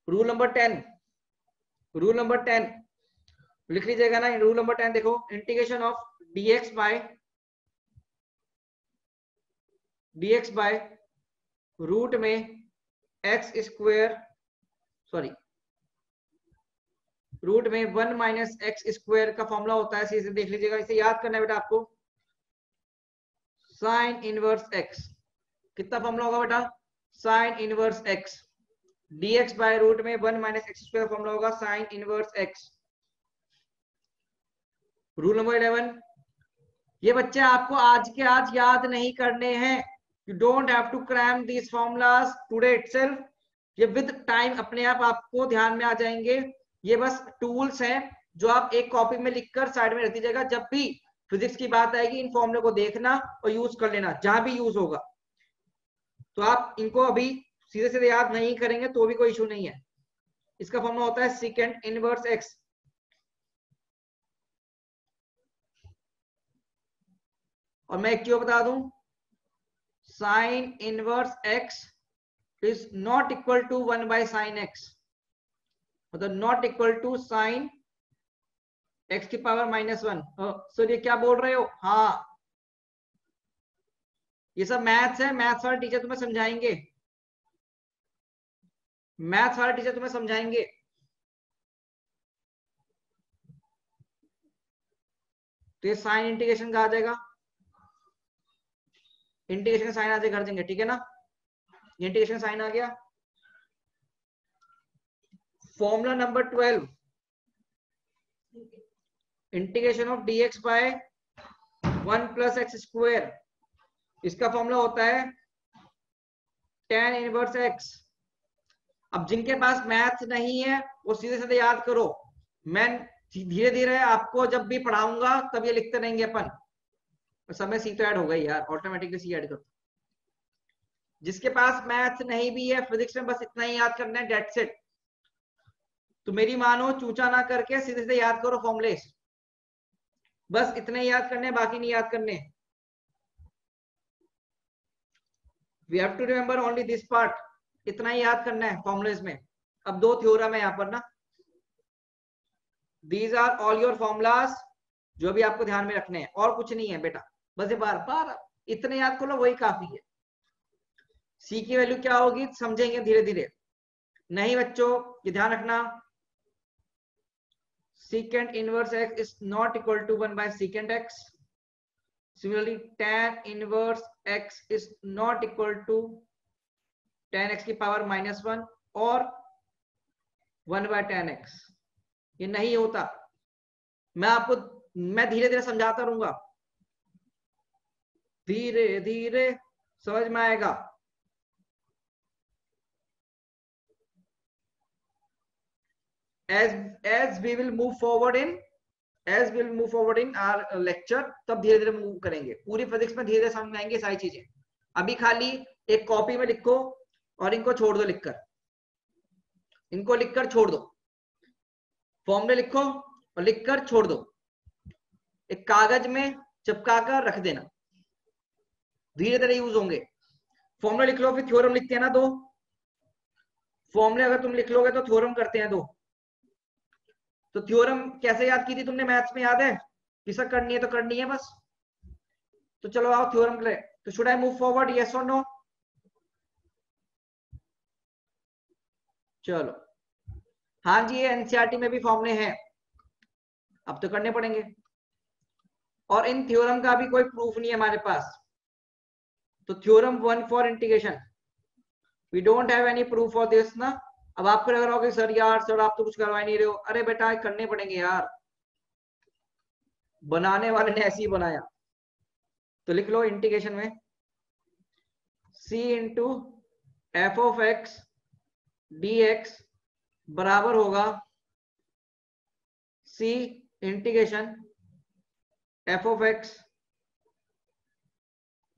रूल नंबर 10, रूल नंबर 10 लिख लीजिएगा ना। रूल नंबर 10 देखो, integration of dx by root में एक्स स्क्वायर, सॉरी रूट में 1 माइनस एक्स स्क्वायर का फॉर्मूला होता है, सीधे देख लीजिएगा, इसे याद करना है बेटा आपको। साइन इनवर्स एक्स, कितना फॉर्मूला होगा बेटा, sine inverse x, dx by root में 1 माइनस एक्स स्क्वायर फॉर्मूला होगा sine inverse x. Rule number 11, ये बच्चे आपको आज के आज याद नहीं करने हैं, you don't have to cram these formulas today itself, ये विद टाइम अपने आप आपको ध्यान में आ जाएंगे। ये बस टूल्स हैं जो आप एक कॉपी में लिखकर साइड में रख दीजिएगा, जब भी फिजिक्स की बात आएगी इन फॉर्मूले को देखना और यूज कर लेना, जहां भी यूज होगा। तो आप इनको अभी सीधे सीधे याद नहीं करेंगे तो भी कोई इशू नहीं है। इसका फॉर्मूला होता है सेकेंड इनवर्स एक्स, और मैं एक क्यों बता दूं, sine inverse x is not equal to 1 by sine x, मतलब not equal to sine x की पावर -1। सर ये क्या बोल रहे हो, हाँ ये सब मैथ्स है, मैथ्स वाले टीचर तुम्हें समझाएंगे, मैथ्स वाले टीचर तुम्हें समझाएंगे। तो ये साइन इंटीग्रेशन का आ जाएगा, इंटीग्रेशन साइन आ जाएगा, कर देंगे, ठीक है ना, ये इंटीग्रेशन साइन आ गया। Formula number 12, integration of dx by 1 plus x square, इसका फॉर्मूला होता है tan इनवर्स x। अब जिनके पास मैथ नहीं है वो सीधे सीधे याद करो, मैं धीरे धीरे आपको जब भी पढ़ाऊंगा तब ये लिखते रहेंगे अपन। समय सी तो ऐड हो गई यार, ऑटोमेटिकली सी ऐड करो। जिसके पास मैथ नहीं भी है फिजिक्स में, बस इतना ही याद करना है, डेट्स इट। तो मेरी मानो चूचा ना करके सीधे सीधे याद करो फॉर्मूले, बस इतने याद करने, बाकी नहीं याद करने। We have to remember only this part, इतना ही याद करना है फॉर्मूलेज में। अब 2 थ्योरम है यहाँ पर ना, these are all your formulas जो भी आपको ध्यान में रखने हैं, और कुछ नहीं है बेटा, बस ये बार बार इतने याद कर लो, वही काफी है। सी की वैल्यू क्या होगी समझेंगे धीरे धीरे, नहीं बच्चों ये ध्यान रखना, secant inverse x is not equal to 1 by secant x. Similarly, tan inverse x is not equal to tan x की पावर -1 और 1 by tan x, ये नहीं होता। मैं धीरे धीरे समझाता रहूंगा, धीरे धीरे समझ में आएगा। as we will move forward in our lecture, तब धीरे धीरे मूव करेंगे, पूरी फिजिक्स में धीरे धीरे समझ में आएंगे सारी चीजें। अभी खाली एक कॉपी में लिखो और इनको छोड़ दो लिखकर, इनको लिखकर छोड़ दो, फॉर्मूले लिखो और लिखकर छोड़ दो, एक कागज में चिपका कर रख देना, धीरे धीरे यूज होंगे। फॉर्मूले लिख लो, फिर थ्योरम लिखते हैं ना 2 फॉर्मूले, अगर तुम लिख लोगे तो थ्योरम करते हैं 2। तो थ्योरम कैसे याद की थी तुमने मैथ्स में, याद है, किसका करनी है तो करनी है बस। तो चलो आओ थ्योरम के लिए। तो should I move forward, yes और नो? चलो हाँ जी, ये एनसीईआरटी में भी फॉर्मूले हैं, अब तो करने पड़ेंगे, और इन थ्योरम का भी कोई प्रूफ नहीं है हमारे पास। तो theorem 1 for integration, we don't have any proof for this ना। अब आपको लग रहा होगा सर यार सर आप तो कुछ करवा नहीं रहे हो, अरे बेटा करने पड़ेंगे यार, बनाने वाले ने ऐसे ही बनाया। तो लिख लो इंटीग्रेशन में c into F of x d x बराबर होगा c integration F of x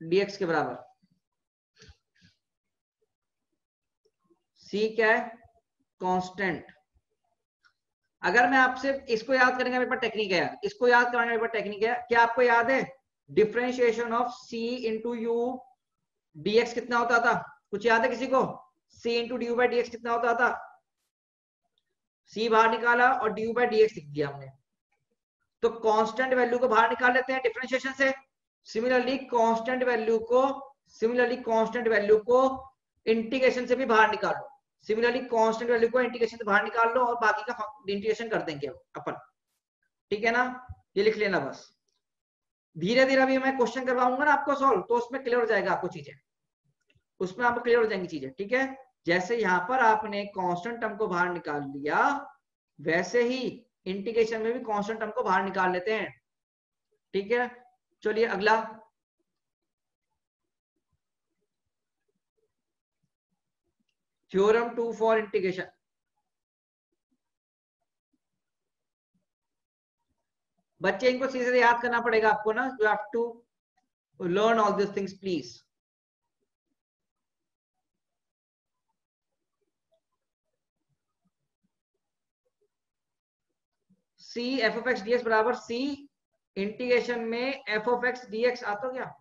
dx के बराबर। c क्या है, कांस्टेंट। अगर मैं आपसे इसको याद करेंगे, मेरे पास टेक्निक है यार, इसको याद कराने मेरे पास टेक्निक है। क्या आपको याद है differentiation of c into you dx कितना होता था? कुछ याद है किसी को? c into D by dx कितना होता था? c बाहर निकाला और डी बाई dx लिख दिया हमने। तो कांस्टेंट वैल्यू को बाहर निकाल लेते हैं डिफरेंशिएशन से। सिमिलरली कांस्टेंट वैल्यू को इंटीग्रेशन से भी बाहर निकालो। सिमिलरली कांस्टेंट वैल्यू को इंटीग्रेशन से बाहर निकाल लो और बाकी का इंटीग्रेशन कर देंगे अपन। ठीक है ना, ये लिख लेना बस। धीरे धीरे अभी मैं क्वेश्चन करवाऊंगा ना आपको सॉल्व, तो उसमें क्लियर हो जाएगा आपको चीजें, उसमें आपको क्लियर हो जाएंगी चीजें। ठीक है, जैसे यहाँ पर आपने कांस्टेंट टर्म को बाहर निकाल लिया, वैसे ही इंटीग्रेशन में भी कांस्टेंट टर्म को बाहर निकाल लेते हैं। ठीक है, चलिए अगला। Theorem 2 for integration. बच्चे इनको सीधे याद करना पड़ेगा आपको ना, you have to learn all this things please. C f of x d x बराबर सी इंटीग्रेशन में f of x d x आता क्या?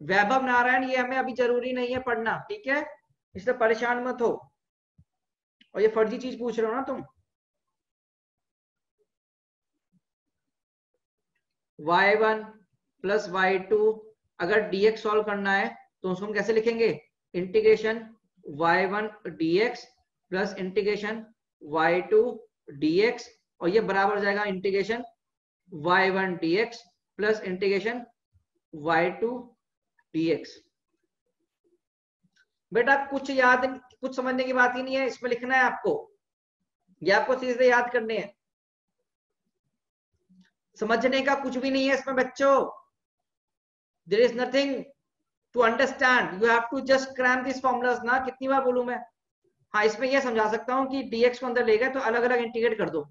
वैभव नारायण, ये हमें अभी जरूरी नहीं है पढ़ना, ठीक है, इससे परेशान मत हो। और ये फर्जी चीज पूछ रहे हो ना तुम। y1 प्लस y2, अगर dx सॉल्व करना है तो उसको हम कैसे लिखेंगे? Integration y1 dx plus integration y2 dx, और ये बराबर जाएगा integration y1 dx plus integration y2 dx। बेटा कुछ समझने की बात ही नहीं है, इसमें लिखना है आपको, ये आपको सीधे याद करने हैं, समझने का कुछ भी नहीं है इसमें बच्चों। There is nothing to understand, you have to just cram this formulas ना। कितनी बार बोलूं मैं? हाँ, इसमें यह समझा सकता हूँ कि dx को अंदर ले गए तो अलग अलग इंटीग्रेट कर दो।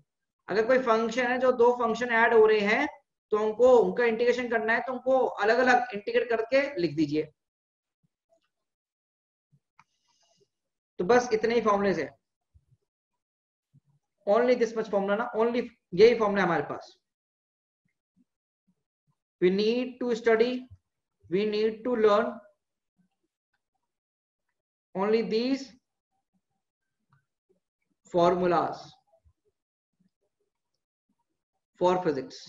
अगर कोई फंक्शन है जो दो फंक्शन ऐड हो रहे हैं तो उनका इंटीग्रेशन करना है तो उनको अलग अलग इंटीग्रेट करके लिख दीजिए। तो बस इतने ही फॉर्मूलेज है, ओनली दिस मच फॉर्मूला ना, ओनली यही फॉर्मूला हमारे पास। we need to study, we need to learn only these formulas for physics।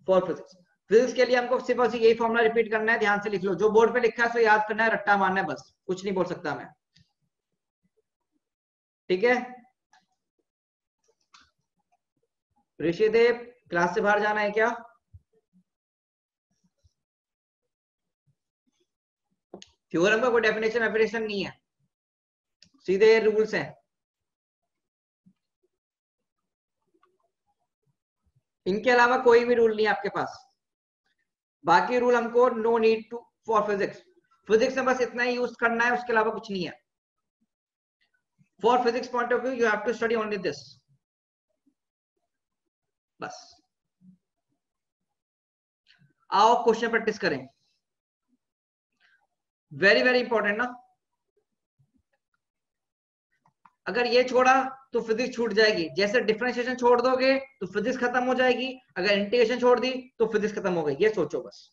Physics के लिए हमको सिर्फ बस यही फॉर्मूला रिपीट करना है, ध्यान से लिख लो, जो बोर्ड पे लिखा है सो याद करना है, रट्टा मारना है, बस कुछ नहीं बोल सकता मैं। ठीक है, ऋषिदेव क्लास से बाहर जाना है क्या? थ्योरम का कोई डेफिनेशन नहीं है, सीधे रूल्स हैं। इनके अलावा कोई भी रूल नहीं है आपके पास। बाकी रूल हमको no need to for physics में बस इतना ही यूज करना है, उसके अलावा कुछ नहीं है। For physics point of view you have to study only this, बस। आओ क्वेश्चन प्रैक्टिस करें, वेरी वेरी इंपॉर्टेंट ना। अगर ये छोड़ा तो फिजिक्स छूट जाएगी, जैसे डिफरेंशिएशन छोड़ दोगे तो फिजिक्स खत्म हो जाएगी, अगर इंटीग्रेशन छोड़ दी तो फिजिक्स खत्म हो गई, ये सोचो बस।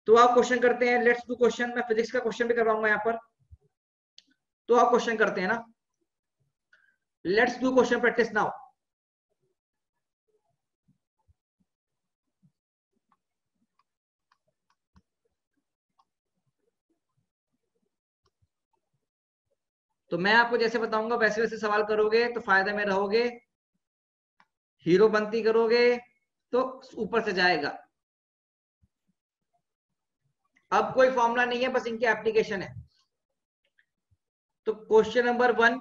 तो आप क्वेश्चन करते हैं, लेट्स डू क्वेश्चन। मैं फिजिक्स का क्वेश्चन भी करवाऊंगा यहाँ पर, तो आप क्वेश्चन करते हैं ना, let's do question practice now. तो मैं आपको जैसे बताऊंगा वैसे वैसे सवाल करोगे तो फायदे में रहोगे, हीरो बनती करोगे तो ऊपर से जाएगा। अब कोई फॉर्मूला नहीं है, बस इनकी एप्लीकेशन है। तो question number one,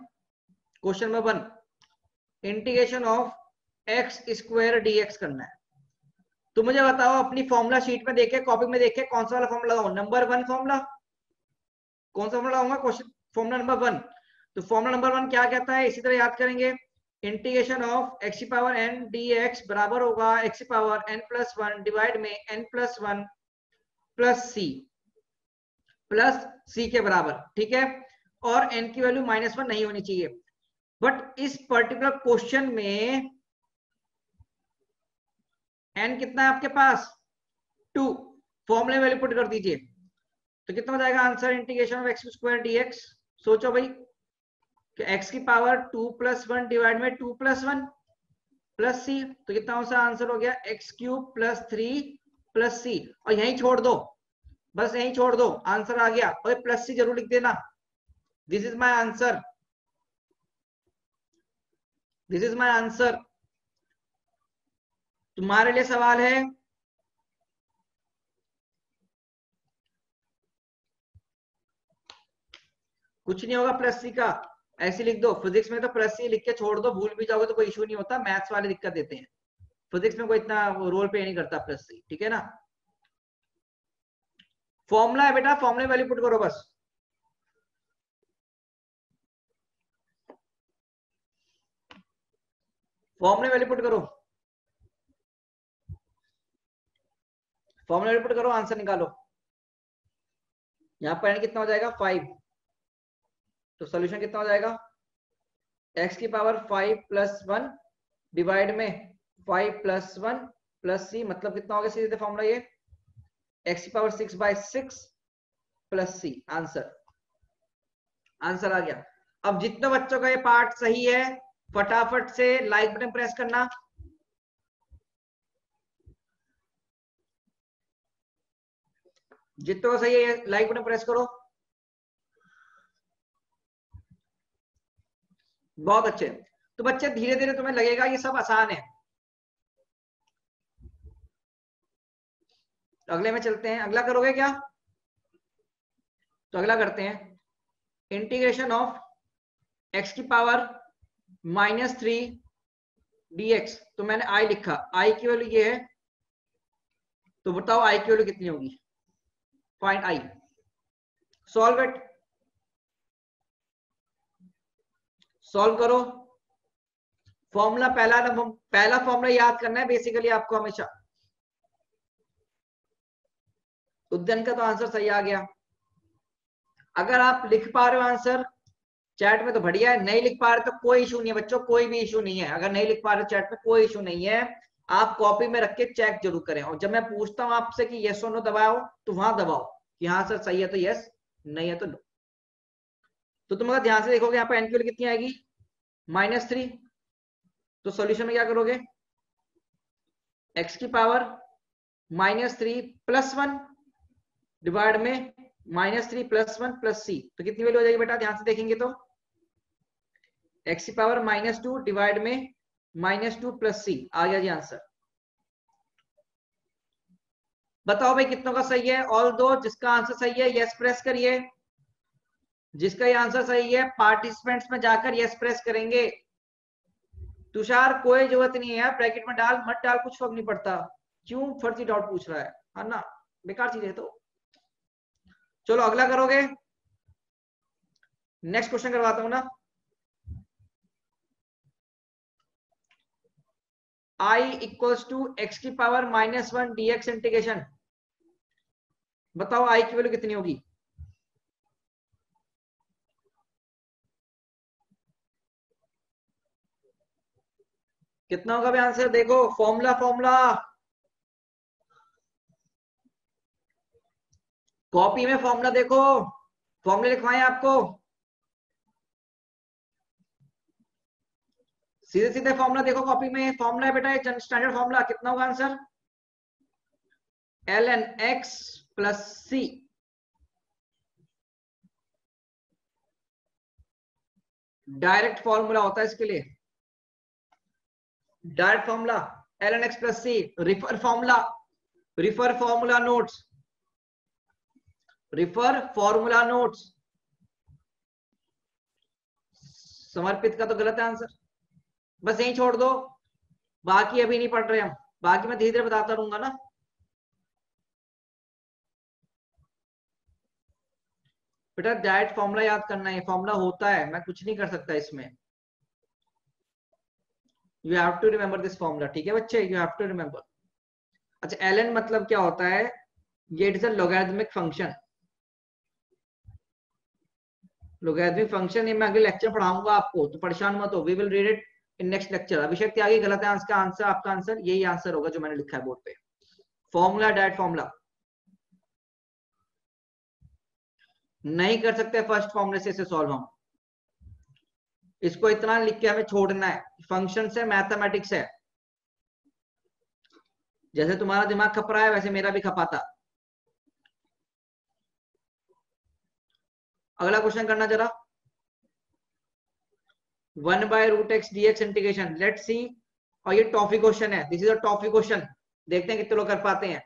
integration of x square dx करना है। तो मुझे बताओ अपनी फॉर्मूला शीट में देखे, कॉपी में देखे, कौन सा वाला फॉर्मूला लगाऊं? नंबर 1 फॉर्मूला, कौन सा फॉर्मूला लगाऊंगा? Question formula number 1। तो फॉर्मूला नंबर 1 क्या कहता है, इसी तरह याद करेंगे। Integration of x power n d x बराबर होगा x power n plus 1 divide में n plus 1 plus c. Plus c के बराबर, ठीक है। और n की वैल्यू -1 नहीं होनी चाहिए। बट इस पर्टिकुलर क्वेश्चन में n कितना है आपके पास 2, फॉर्मूले वैल्यू पुट कर दीजिए, तो कितना हो जाएगा answer integration of x square dx। सोचो भाई कि x की पावर 2 + 1 डिवाइड में 2 + 1 प्लस सी, तो कितना हो सा आंसर हो गया x³ + 3 + सी। और यहीं छोड़ दो, बस यहीं छोड़ दो, आंसर आ गया। और प्लस सी जरूर लिख देना। This is my answer, this is my answer. तुम्हारे लिए सवाल है, कुछ नहीं होगा प्लस सी का, ऐसे लिख दो। फिजिक्स में तो प्लस सी लिख के छोड़ दो, भूल भी जाओगे तो कोई इशू नहीं होता। मैथ्स वाले दिक्कत देते हैं, फिजिक्स में कोई इतना रोल प्ले नहीं करता प्लस सी, ठीक है ना। फॉर्मूला है बेटा, फॉर्मूले वैल्यू पुट करो बस। फॉर्मूले वैल्यू पुट करो, फॉर्मूला वैल्यू पुट करो, आंसर निकालो। यहां पर कितना हो जाएगा 5, तो सोल्यूशन कितना हो जाएगा x की पावर 5 + 1 डिवाइड में 5 + 1 + c, मतलब कितना हो गया सीधे फॉर्मूला ये x की पावर 6/6 + c। आंसर, आंसर आ गया। अब जितने बच्चों का ये पार्ट सही है फटाफट से लाइक बटन प्रेस करना। जितने को सही है लाइक बटन प्रेस करो। बहुत अच्छे। तो बच्चे धीरे धीरे तुम्हें लगेगा ये सब आसान है। अगले में चलते हैं, अगला करोगे क्या? तो अगला करते हैं, इंटीग्रेशन ऑफ x की पावर -3 dx। तो मैंने i लिखा, i की वैल्यू ये है, तो बताओ i की वैल्यू कितनी होगी? Find i, solve it, solve करो। फॉर्मूला पहला फॉर्मूला याद करना है बेसिकली आपको हमेशा। उद्यन का तो आंसर सही आ गया। अगर आप लिख पा रहे हो आंसर चैट में तो बढ़िया है, नहीं लिख पा रहे तो कोई इशू नहीं है बच्चों, कोई भी इशू नहीं है। अगर नहीं लिख पा रहे चैट में कोई इशू नहीं है, आप कॉपी में रख के चेक जरूर करें। और जब मैं पूछता हूं आपसे कि यस और नो दबाओ, तो वहां दबाओ कि हाँ सर सही है तो यस, नहीं है तो नो। तो तुम अगर ध्यान से देखोगे यहाँ पर एन की वैल्यू कितनी आएगी -3। तो सॉल्यूशन में क्या करोगे, x की पावर -3 + 1 डिवाइड में -3 + 1 + c, तो कितनी वैल्यू हो जाएगी बेटा? ध्यान से देखेंगे तो x की पावर -2 डिवाइड में -2 + c आ गया जी आंसर। बताओ भाई कितनों का सही है? ऑल दो जिसका आंसर सही है यस प्रेस करिए, जिसका ये आंसर सही है पार्टिसिपेंट्स में जाकर यस प्रेस करेंगे। तुषार कोई जरूरत नहीं है यार, ब्रैकेट में डाल मत डाल कुछ फर्क नहीं पड़ता। क्यों फर्जी डाउट पूछ रहा है ना, बेकार चीज है। तो चलो अगला करोगे, नेक्स्ट क्वेश्चन करवाता हूं ना। i = x की पावर -1 dx इंटीग्रेशन। बताओ i की वैल्यू कितनी होगी? कितना होगा भी आंसर? देखो फॉर्मूला, फॉर्मूला कॉपी में फॉर्मूला देखो, फॉर्मूले लिखवाएं आपको, सीधे सीधे फॉर्मूला देखो कॉपी में। फॉर्मूला है बेटा ये स्टैंडर्ड फॉर्मूला। कितना होगा answer? ln x + c। Direct formula होता है इसके लिए, direct formula ln x + c। Refer formula, refer formula notes, refer formula notes. समर्पित का तो गलत है आंसर, बस यही छोड़ दो। बाकी अभी नहीं पढ़ रहे हम, बाकी मैं धीरे धीरे बताता रहूंगा ना। बेटा डायरेक्ट फॉर्मूला याद करना है, फॉर्मूला होता है, मैं कुछ नहीं कर सकता इसमें। You have to remember this formula, ठीक है बच्चे, यू हैव टू रिमेंबर। अच्छा ln मतलब क्या होता है? ये it is a logarithmic function. Logarithmic function ये मैं अगले लेक्चर पढ़ाऊंगा आपको, तो परेशान मत हो, we will read it in next lecture. Abhishek Tyagi गलत है इसका आंसर, आपका आंसर यही आंसर होगा जो मैंने लिखा है बोर्ड पे। फॉर्मूला डायरेक्ट फॉर्मूला नहीं कर सकते, फर्स्ट फॉर्मूले से इसे सॉल्व हम, इसको इतना लिख के हमें छोड़ना है, फंक्शन से मैथमेटिक्स है, जैसे तुम्हारा दिमाग खप रहा है वैसे मेरा भी खपाता। अगला क्वेश्चन करना जरा, 1/√x dx integration, let's see. और ये टॉफी क्वेश्चन है, this is a toffee question, देखते हैं कितने लोग कर पाते हैं।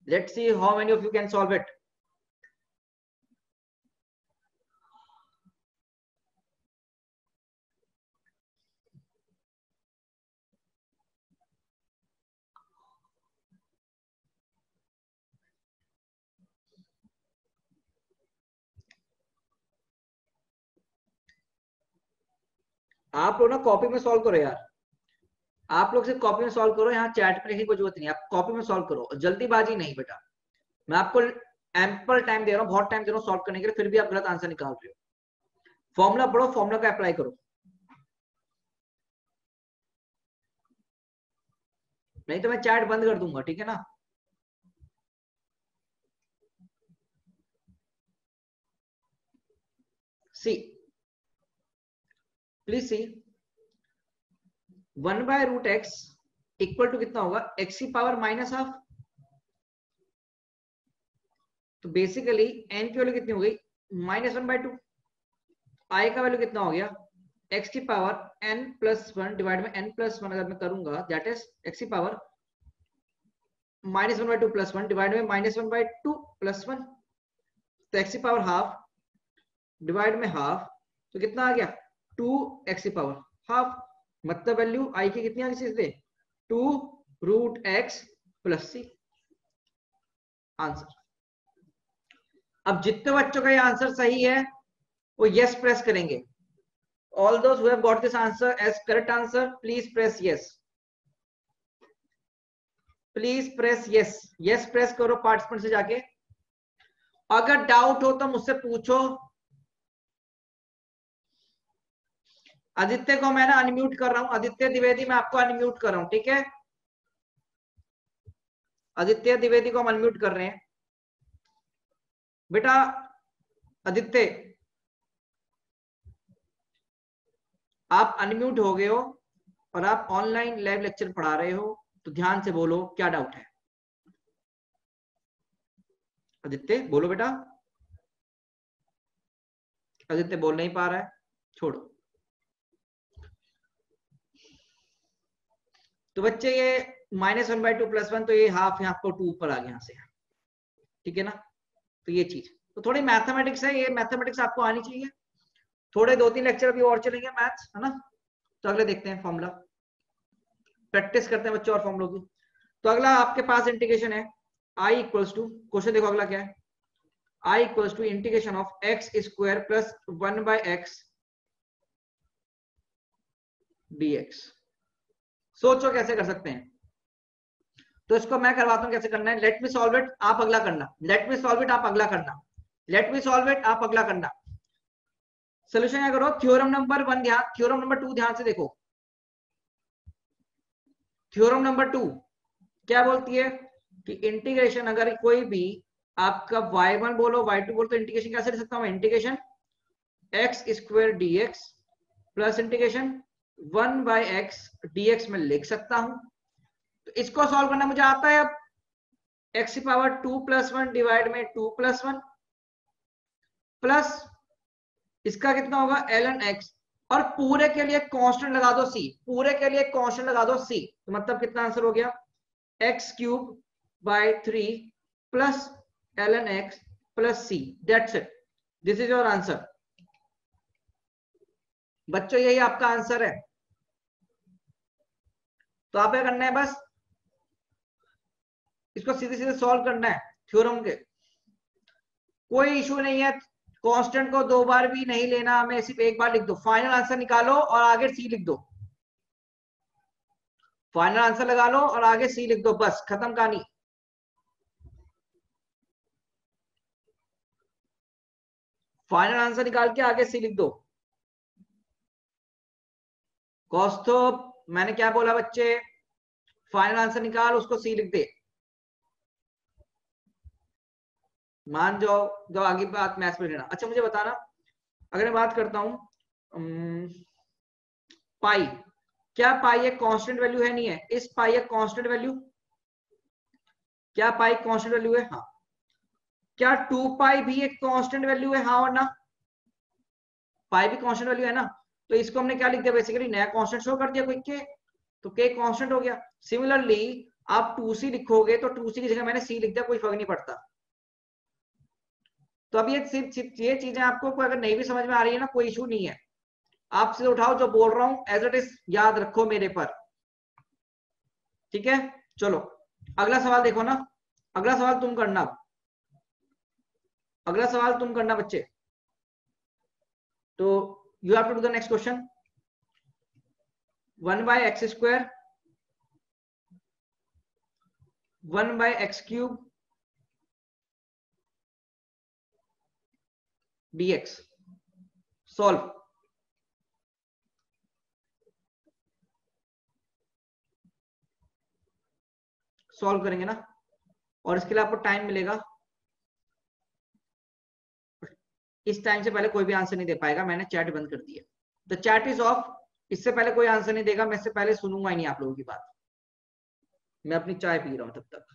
Let's see how many of you can solve it. आप लोग ना कॉपी में सॉल्व करो यार, आप लोग सिर्फ कॉपी में सॉल्व करो, यहाँ चैट पे लिखने की जरूरत नहीं, आप कॉपी में सॉल्व करो, जल्दीबाजी नहीं बेटा। मैं आपको एम्पल टाइम दे रहा हूँ, बहुत टाइम दे रहा हूँ सॉल्व करने के लिए, फिर भी आप गलत आंसर निकाल रहे हो। फॉर्मूला पढ़ो, फॉर्मूला का अप्लाई करो, नहीं तो मैं चैट बंद कर दूंगा, ठीक है ना। See, please see, 1/√x equal to कितना होगा, x की पावर -हाफ। तो बेसिकली n की वैल्यू कितनी हो गई, -1/2। i का वैल्यू कितना हो गया, x की पावर n+1 डिवाइड में n+1 अगर मैं करूंगा, दैट इज x की पावर -1/2 + 1 डिवाइड में -1/2 + 1, तो x की पावर हाफ डिवाइड में हाफ, तो कितना आ गया, 2x की पावर हाफ। मतलब वैल्यू i की कितनी आ गई सीधे, 2√x + c, आंसर। अब जितने बच्चों का ये आंसर सही है वो यस प्रेस करेंगे। All those who have got this answer as correct answer, please press yes, please press yes, yes press करो पार्टिसिपेंट से जाके। अगर डाउट हो तो मुझसे पूछो। आदित्य को मैं ना अनम्यूट कर रहा हूं, आदित्य द्विवेदी मैं आपको अनम्यूट कर रहा हूं, ठीक है। आदित्य द्विवेदी को हम अनम्यूट कर रहे हैं बेटा। आदित्य आप अनम्यूट हो गए हो और आप ऑनलाइन लाइव लेक्चर पढ़ा रहे हो, तो ध्यान से बोलो क्या डाउट है। आदित्य बोलो बेटा, आदित्य बोल नहीं पा रहा है, छोड़ो। तो बच्चे ये -1/2 + 1, तो ये हाफ यहाँ पर 2 ऊपर आ गया यहाँ से, ठीक है ना। तो ये चीज तो थोड़ी मैथमेटिक्स है, ये मैथमेटिक्स आपको आनी चाहिए। थोड़े 2-3 लेक्चर अभी और चलेंगे मैथ्स, है ना। तो अगले देखते हैं फॉर्मूला, प्रैक्टिस करते हैं बच्चों और फॉर्मूलों की। तो अगला आपके पास इंटीग्रेशन है, i इक्वल्स टू, क्वेश्चन देखो अगला क्या है, i equals to integration of x² + 1/x dx। सोचो कैसे कर सकते हैं, तो इसको मैं करवाता हूं कैसे करना है। लेट मी सॉल्व इट, आप अगला करना, लेट मी सॉल्व इट, आप अगला करना, लेट मी सॉल्व इट, आप अगला करना। सोल्यूशन क्या करो, थ्योरम नंबर 1 ध्यान, थ्योरम नंबर 2 ध्यान से देखो। थ्योरम नंबर 2 क्या बोलती है कि इंटीग्रेशन अगर कोई भी आपका y1 बोलो y2 बोलो, तो इंटीग्रेशन कैसे लिख सकता हूं, integration x² dx plus integration 1/x dx में लिख सकता हूं। तो इसको सॉल्व करना मुझे आता है। अब x की पावर 2 + 1 डिवाइड में 2 + 1 प्लस इसका कितना होगा ln x, और पूरे के लिए कांस्टेंट लगा दो c, पूरे के लिए कांस्टेंट लगा दो c, तो मतलब कितना आंसर हो गया, x³/3 plus ln x plus c, that's it, this is your answer. बच्चों यही आपका आंसर है। तो आप क्या करना है, बस इसको सीधे सीधे सॉल्व करना है थ्योरम के, कोई इशू नहीं है। कांस्टेंट को 2 बार भी नहीं लेना हमें, सिर्फ एक बार लिख दो, फाइनल आंसर निकालो और आगे सी लिख दो, फाइनल आंसर लगा लो और आगे सी लिख दो, बस खत्म कहानी। फाइनल आंसर निकाल के आगे सी लिख दो। कौस्तुभ मैंने क्या बोला बच्चे, फाइनल आंसर निकाल उसको सी लिख दे। मान जाओ जो आगे बात मैथ्स में लेना। अच्छा मुझे बताना, अगर मैं बात करता हूं पाई, क्या पाई एक कांस्टेंट वैल्यू है? नहीं है। इस पाई एक कांस्टेंट वैल्यू? क्या पाई कांस्टेंट वैल्यू है? हाँ। क्या 2 पाई भी एक कांस्टेंट वैल्यू है? हाँ और ना? पाई भी कांस्टेंट वैल्यू है ना, तो इसको हमने क्या लिख दिया बेसिकली, नया कांस्टेंट शो कर दिया कोई के, तो के कांस्टेंट हो गया। सिमिलरली आप 2c लिखोगे तो 2c की जगह मैंने c लिख दिया, कोई फर्क नहीं पड़ता। तो अब ये सिर्फ ये चीजें आपको अगर नहीं भी समझ में आ रही है ना, कोई इशू नहीं है, आप सीधे उठाओ जो बोल रहा हूं एज इट इज याद रखो मेरे पर। ठीक है चलो अगला सवाल देखो ना, अगला सवाल तुम करना, अगला सवाल तुम करना बच्चे। तो you have to do the next question. 1/x², 1/x³ dx solve. Solve करेंगे ना, और इसके लिए आपको टाइम मिलेगा। इस टाइम से पहले कोई भी आंसर नहीं दे पाएगा, मैंने चैट बंद कर दिया। The chat is of. इससे पहले कोई आंसर नहीं देगा, मैं इससे पहले सुनूंगा ही नहीं आप लोगों की बात। मैं अपनी चाय पी रहा हूं तब तक।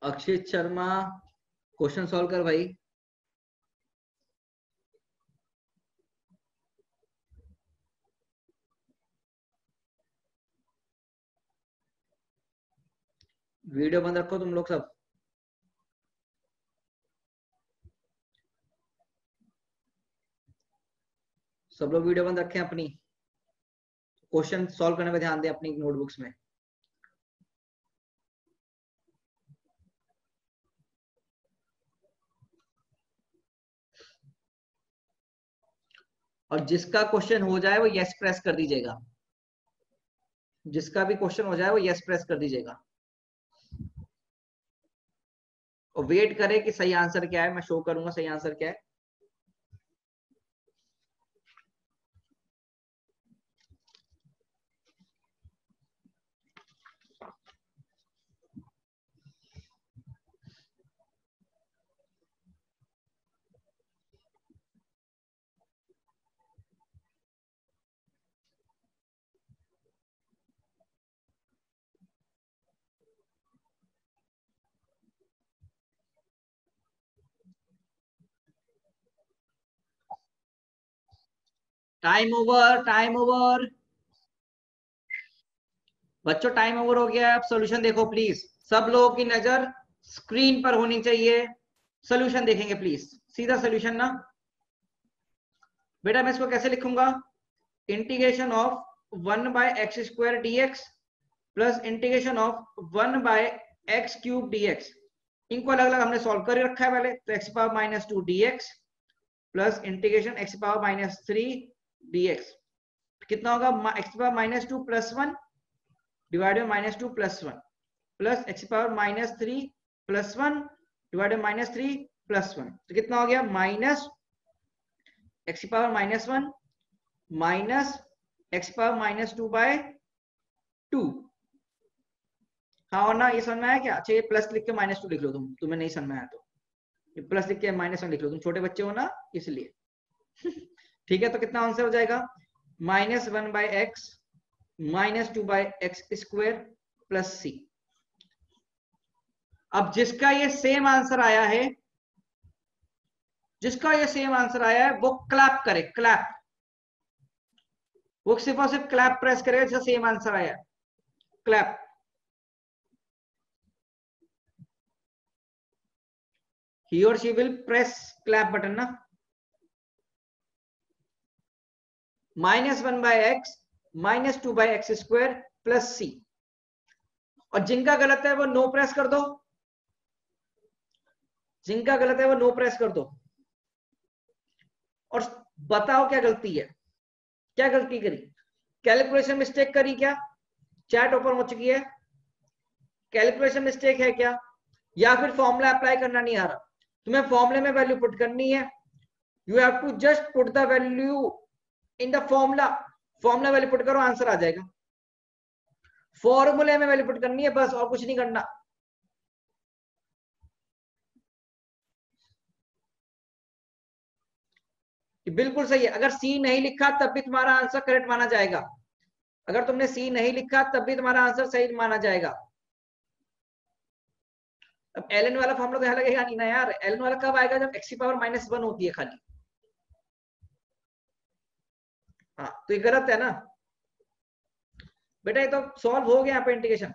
अक्षित शर्मा क्वेश्चन सॉल्व कर भाई। वीडियो बंद रखो तुम लोग सब। सब लोग वीडियो बंद रखें अपनी, क्वेश्चन सॉल्व करने में ध्यान दें अपनी नोटबुक्स में। और जिसका क्वेश्चन हो जाए वो यस प्रेस कर दीजिएगा, जिसका भी क्वेश्चन हो जाए वो यस प्रेस कर दीजिएगा, और वेट करें कि सही आंसर क्या है, मैं शो करूंगा सही आंसर क्या है। टाइम ओवर, टाइम ओवर बच्चों, टाइम ओवर हो गया है। अब सोल्यूशन देखो प्लीज, सब लोगों की नजर स्क्रीन पर होनी चाहिए। सोल्यूशन देखेंगे प्लीज, सीधा सोल्यूशन ना। बेटा मैं इसको कैसे लिखूंगा, integration of 1/x² dx plus integration of 1/x³ dx। इनको अलग अलग हमने सॉल्व कर रखा है पहले, तो x⁻² dx plus integration x⁻³ dx कितना होगा, x⁻² + 1 divided by -2 + 1 plus x⁻³ + 1 divided by -3 + 1, तो कितना हो गया, माइनस x⁻⁻1 माइनस x⁻²/2। हाँ और ना, ये समझ में आया क्या? अच्छा ये प्लस लिख के -2 लिख लो, तुम्हें नहीं समझ में आया तो ये प्लस लिख के -1 लिख लो, तुम छोटे बच्चे हो ना इसलिए। ठीक है, तो कितना आंसर हो जाएगा, -1/x -2/x² प्लस c। अब जिसका ये सेम आंसर आया है, जिसका ये सेम आंसर आया है वो क्लैप करे, क्लैप, वो सिर्फ और सिर्फ क्लैप प्रेस करेगा जिसका सेम आंसर आया है, क्लैप। ही और she will press clap button ना। -1/x -2/x² plus c। और जिनका गलत है वो नो प्रेस कर दो, जिनका गलत है वो नो प्रेस कर दो। और बताओ क्या गलती है, क्या गलती करी, कैलकुलेशन मिस्टेक करी क्या? चैट ओपन हो चुकी है, कैलकुलेशन मिस्टेक है क्या, या फिर फॉर्मूला अप्लाई करना नहीं आ रहा? तुम्हें फॉर्मूले में वैल्यू पुट करनी है, you have to just put the value in the formula, formula value put करो, आंसर आ जाएगा। फॉर्मूले में वैल्यू पुट करनी है बस, और कुछ नहीं करना। बिल्कुल सही है, अगर सी नहीं लिखा तब भी तुम्हारा आंसर करेक्ट माना जाएगा, अगर तुमने सी नहीं लिखा तब भी तुम्हारा आंसर सही माना जाएगा। अब एलएन वाला फॉर्मूला तो यहाँ लगेगा नहीं ना यार, एलएन वाला कब आएगा? जब x⁻⁻1 होती है खाली। हाँ तो ये गलत है ना बेटा, ये तो सॉल्व हो गया यहाँ पे इंटीग्रेशन।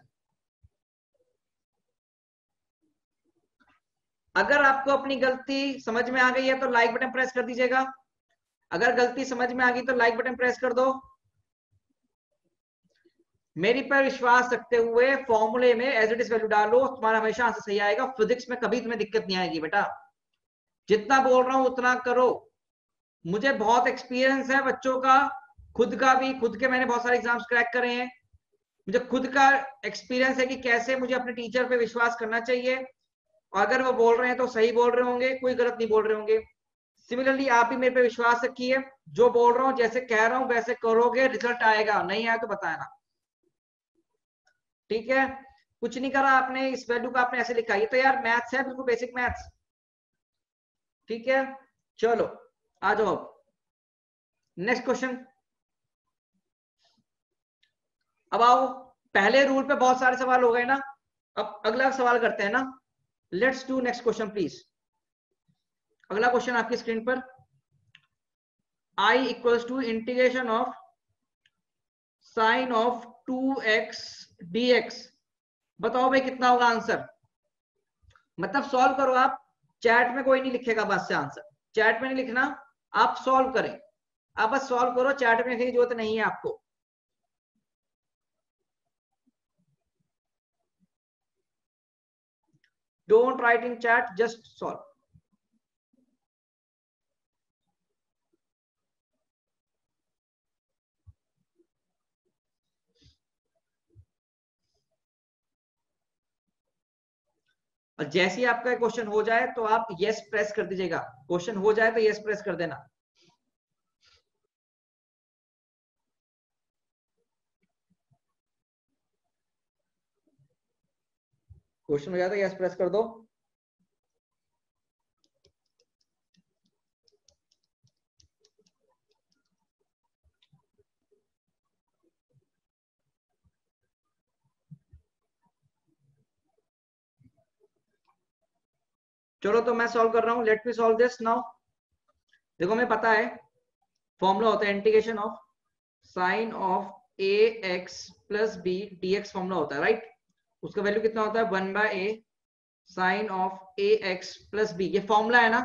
अगर आपको अपनी गलती समझ में आ गई है तो लाइक बटन प्रेस कर दीजिएगा, अगर गलती समझ में आ गई तो लाइक बटन प्रेस कर दो। मेरी पर विश्वास रखते हुए फॉर्मूले में एज इट इज वैल्यू डालो, तुम्हारा हमेशा आंसर सही आएगा। फिजिक्स में कभी तुम्हें दिक्कत नहीं आएगी बेटा, जितना बोल रहा हूं उतना करो। मुझे बहुत एक्सपीरियंस है बच्चों का, खुद का भी, खुद के मैंने बहुत सारे एग्जाम्स क्रैक करे हैं, मुझे खुद का एक्सपीरियंस है कि कैसे मुझे अपने टीचर पे विश्वास करना चाहिए, और अगर वो बोल रहे हैं तो सही बोल रहे होंगे, कोई गलत नहीं बोल रहे होंगे। सिमिलरली आप भी मेरे पे विश्वास रखिए, जो बोल रहा हूँ जैसे कह रहा हूँ वैसे करोगे, रिजल्ट आएगा, नहीं आया तो बताना, ठीक है? कुछ नहीं करा आपने, इस वैल्यू का आपने ऐसे लिखा, ये तो यार मैथ्स है, बिल्कुल बेसिक मैथ्स, ठीक है? चलो आ जाओ नेक्स्ट क्वेश्चन। अब आओ, पहले रूल पे बहुत सारे सवाल हो गए ना, अब अगला सवाल करते हैं ना। Let's do next question please. अगला क्वेश्चन आपकी स्क्रीन पर, i equals to integration of sine of 2x dx। बताओ भाई कितना होगा आंसर? मतलब सॉल्व करो आप, चैट में कोई नहीं लिखेगा बस से आंसर, चैट में नहीं लिखना, आप सॉल्व करें, आप बस सॉल्व करो, चैट में लिखने की जरूरत नहीं है आपको। Don't write in chat, just solve. और जैसे ही आपका क्वेश्चन हो जाए तो आप यस प्रेस कर दीजिएगा, क्वेश्चन हो जाए तो यस प्रेस कर देना। क्वेश्चन हो जाए तो यस प्रेस कर दो। चलो तो मैं सॉल्व कर रहा हूं, let me solve this now. देखो मैं पता है फॉर्मूला होता है integration of sine of a x plus b d x, formula होता है राइट। उसका वैल्यू कितना होता है? 1/a sine of a x plus b, ये फॉर्मूला है ना,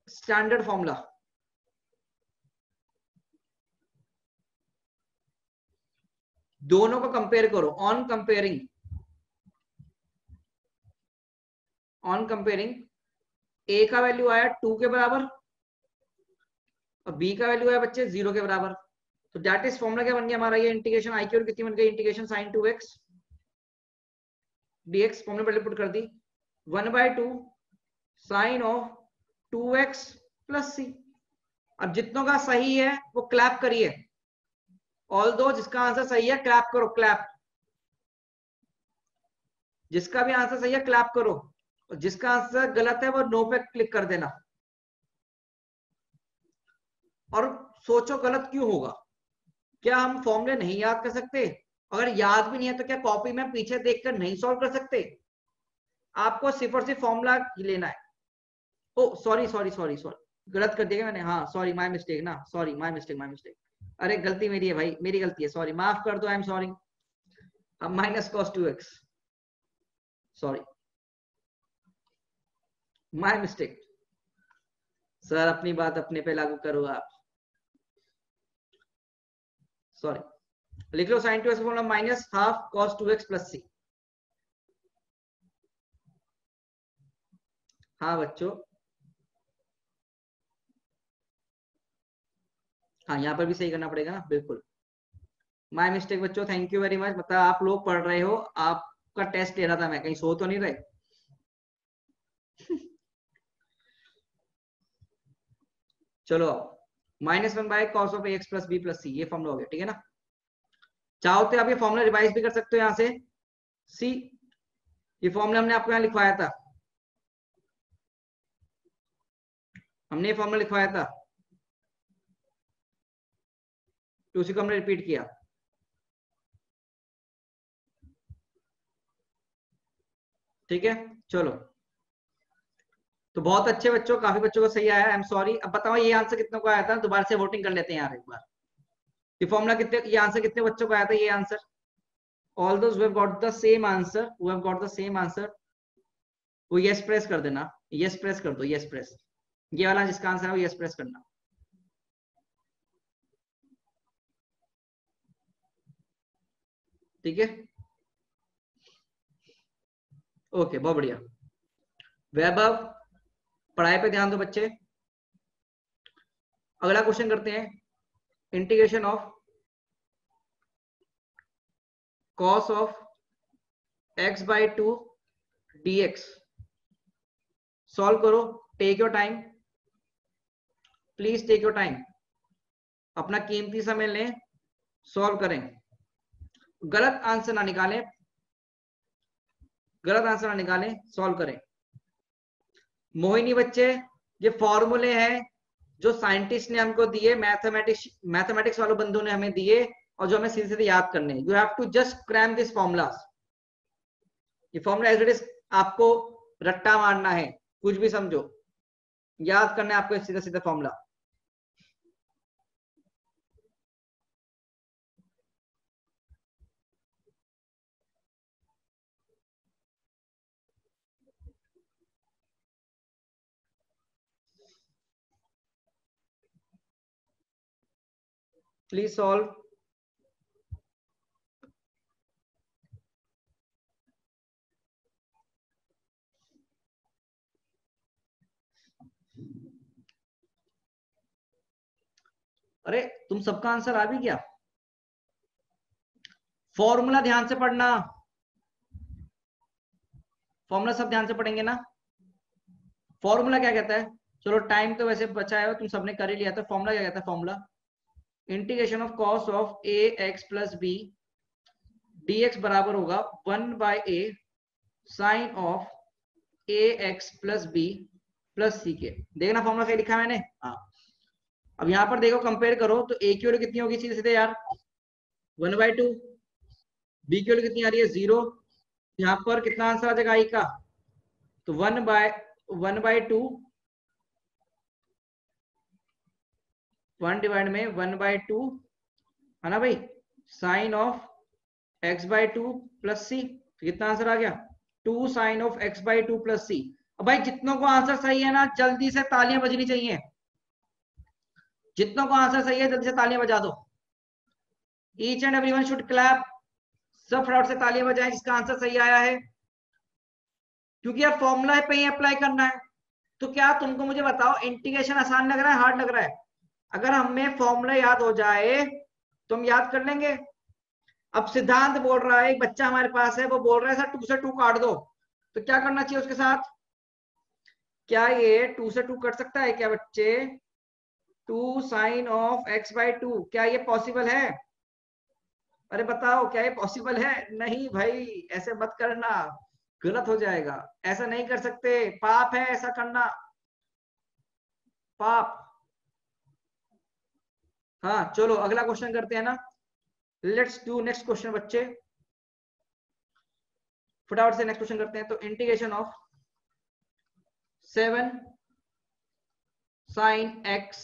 स्टैंडर्ड फॉर्मूला। दोनों को कंपेयर करो, on comparing, on comparing a का वैल्यू आया 2 के बराबर और बी का वैल्यू आया बच्चे 0 के बराबर, तो दैट इज फॉर्मूला क्या बन गया हमारा? ये इंटीग्रेशन आई की और कितनी बन गई? Integration sine 2x dx, formula पहले पुट कर दी, 1/2 sine of 2x plus c। अब जितनों का सही है वो क्लैप करिए, ऑल दो जिसका आंसर सही है क्लैप करो, क्लैप, जिसका भी आंसर सही है क्लैप करो, और जिसका आंसर गलत है वो नो पे क्लिक कर देना। और सोचो गलत क्यों होगा? क्या हम फॉर्मूले नहीं याद कर सकते? अगर याद भी नहीं है तो क्या कॉपी में पीछे देखकर नहीं सॉल्व कर सकते? आपको सिर्फ और सिर्फ फॉर्मूला लेना है। ओ सॉरी सॉरी सॉरी सॉरी, गलत कर दिया मैंने, हाँ सॉरी, माय मिस्टेक ना, sorry, my mistake, my mistake. अरे गलती मेरी है भाई, मेरी गलती है, सॉरी, माफ कर दो, आई एम सॉरी। अब minus cos 2x, sorry, my mistake, sir अपनी बात अपने पे लागू करो आप। सॉरी, लिख लो sine 2x formula minus half cos 2x plus c. हाँ बच्चों, हाँ यहाँ पर भी सही करना पड़ेगा ना, बिल्कुल। माय मिस्टेक बच्चों, थैंक यू वेरी मच। मतलब आप लोग पढ़ रहे हो, आपका टेस्ट ले रहा था मैं, कहीं सो तो नहीं रहे। चलो, -1/cos(x+b+c) ये फॉर्मूला हो गया, ठीक है ना। चाहो तो आप ये फॉर्मूला रिवाइज भी कर सकते हो यहाँ से। सी, ये फॉर्मूला हमने आपको यहाँ लिखवाया था, हमने ये फॉर्मूला लिखवाया था, तो उसी को हमने रिपीट किया। ठीक है, चलो। तो बहुत अच्छे बच्चों, काफी बच्चों को सही आया, आई एम सॉरी। अब बताओ ये आंसर कितने को आया था, दोबारा से वोटिंग कर लेते हैं यार एक बार। ये फॉर्मूला कितने, ये आंसर कितने बच्चों को आया था, ये answer? All those who have got the same answer, who have got the same answer, वो यस प्रेस कर देना। यस प्रेस कर दो, यस प्रेस। ये वाला जिसका आंसर है वो यस प्रेस करना। ठीक है, ओके, बहुत बढ़िया। वैभव, पढ़ाई पे ध्यान दो बच्चे। अगला क्वेश्चन करते हैं, integration of cos of x/2 dx। Solve करो, take your time, please take your time, अपना कीमती समय लें, सॉल्व करें, गलत आंसर ना निकालें, गलत आंसर ना निकालें, सॉल्व करें। मोहिनी बच्चे, ये फॉर्मूले हैं जो साइंटिस्ट ने हमको दिए, मैथमेटिक्स वालों बंधु ने हमें दिए, और जो हमें सीधे सीधे याद करने। You have to just cram this formulas. ये फॉर्मूला एज इट इज आपको रट्टा मारना है, कुछ भी समझो, याद करना है आपको सीधा सीधा फॉर्मूला। Please solve. अरे तुम सबका आंसर आ भी गया? फॉर्मूला ध्यान से पढ़ना, फॉर्मूला सब ध्यान से पढ़ेंगे ना। फॉर्मूला क्या कहता है? चलो टाइम तो वैसे बचा है, तुम सबने कर ही लिया था। फॉर्मूला क्या कहता है? Formula integration of cos of a x plus b dx बराबर होगा 1/a sine of a x plus b plus c के। देखना फॉर्मूला सही लिखा है मैंने? हाँ। अब यहाँ पर देखो, कंपेयर करो तो ए की वैल्यू कितनी होगी सीधे सीधे यार? 1/2। बी की वैल्यू कितनी आ रही है? 0। यहाँ पर कितना आंसर आ जाएगा आई का? तो 1/2, 1 डिवाइड में 1/2 है ना भाई, साइन ऑफ x/2 प्लस सी। कितना आंसर आ गया? 2 साइन ऑफ x/2 प्लस सी। अब भाई जितनों को आंसर सही है ना, जल्दी से तालियां बजनी चाहिए। जितनों को आंसर सही है जल्दी से तालियां बजा दो। Each and everyone should clap. सब फटाफट से तालियां बजाएं जिसका आंसर सही आया है, क्योंकि अब फॉर्मूला पे ही अप्लाई करना है। तो क्या तुमको मुझे बताओ, इंटीग्रेशन आसान लग रहा है, हार्ड लग रहा है? अगर हमें फॉर्मूला याद हो जाए तो हम याद कर लेंगे। अब सिद्धांत बोल रहा है, एक बच्चा हमारे पास है, वो बोल रहा है सर 2 से 2 काट दो, तो क्या करना चाहिए उसके साथ? क्या ये 2 से 2 कट सकता है क्या बच्चे? 2 साइन ऑफ x/2, क्या ये पॉसिबल है? अरे बताओ, क्या ये पॉसिबल है? नहीं भाई, ऐसे मत करना, गलत हो जाएगा। ऐसा नहीं कर सकते, पाप है ऐसा करना, पाप। हाँ चलो अगला क्वेश्चन करते हैं ना। लेट्स डू नेक्स्ट क्वेश्चन बच्चे, फटाफट से नेक्स्ट क्वेश्चन करते हैं। तो integration of 7 sine x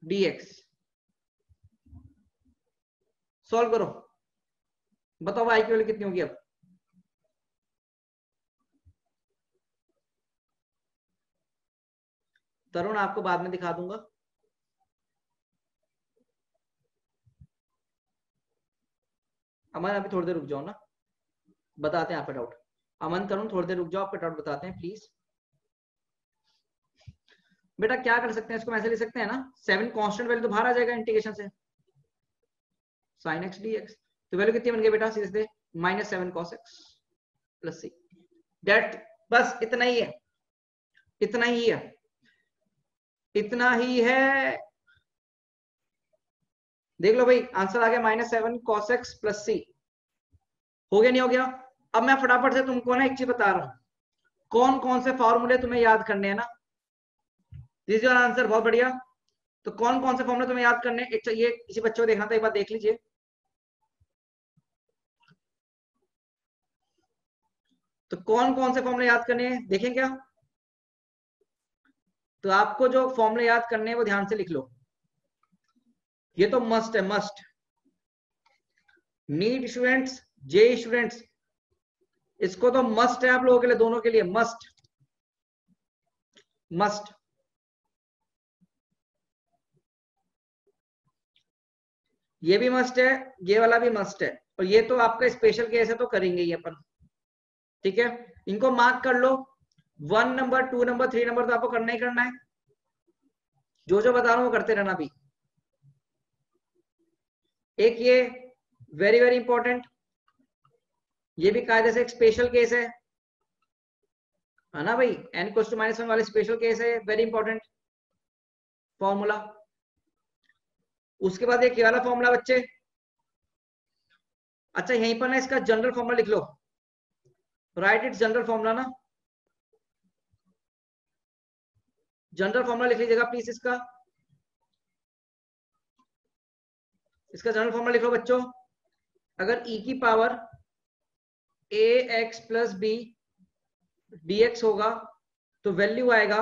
dx। Solve करो, बताओ y की वैल्यू कितनी होगी अब? तरुण आपको बाद में दिखा दूंगा। अमन अभी थोड़ी देर रुक जाओ ना, बताते हैं आपका डाउट। अमन तरुण थोड़ी देर रुक जाओ, आपका डाउट बताते हैं प्लीज। बेटा क्या कर सकते हैं, इसको ऐसे ले सकते हैं ना, 7 कांस्टेंट वैल्यू तो बाहर आ जाएगा इंटीग्रेशन से, sin x dx। तो वैल्यू कितनी बन गई बेटा सीधे -7 cos x plus c। That बस इतना ही है, इतना ही है, इतना ही है। देख लो भाई आंसर आ गया -7 cos x प्लस c। हो गया नहीं हो गया? अब मैं फटाफट से तुमको ना एक चीज बता रहा हूं, कौन कौन से फॉर्मूले तुम्हें याद करने हैं ना। दिस योर आंसर, बहुत बढ़िया। तो कौन कौन से फॉर्मूले तुम्हें याद करने हैं, ये किसी बच्चे को देखना था, एक बार देख लीजिए। तो कौन कौन से फॉर्मूले याद करने हैं देखें क्या? तो आपको जो फॉर्मूले याद करने हैं वो ध्यान से लिख लो, ये तो मस्ट है, मस्ट। नीट स्टूडेंट्स, जे स्टूडेंट्स, इसको तो मस्ट है आप लोगों के लिए, दोनों के लिए मस्ट, मस्ट। ये भी मस्ट है, ये वाला भी मस्ट है, और ये तो आपका स्पेशल केस है तो करेंगे ही अपन, ठीक है। इनको मार्क कर लो, 1 नंबर 2 नंबर 3 नंबर तो आपको करना ही करना है, जो जो बता रहा हूं वो करते रहना भी। एक ये वेरी वेरी इंपॉर्टेंट, ये भी कायदे से एक स्पेशल केस है ना भाई, n = -1 वाले स्पेशल केस है, वेरी इंपॉर्टेंट फॉर्मूला। उसके बाद एक ये वाला फॉर्मूला बच्चे, अच्छा यहीं पर ना इसका जनरल फॉर्मूला लिख लो, राइट इट्स जनरल फॉर्मूला ना, जनरल फॉर्मूला लिख लीजिएगा प्लीज। इसका जनरल फॉर्मूला लिख लो बच्चों। अगर e की power ax plus b dx होगा तो वैल्यू आएगा,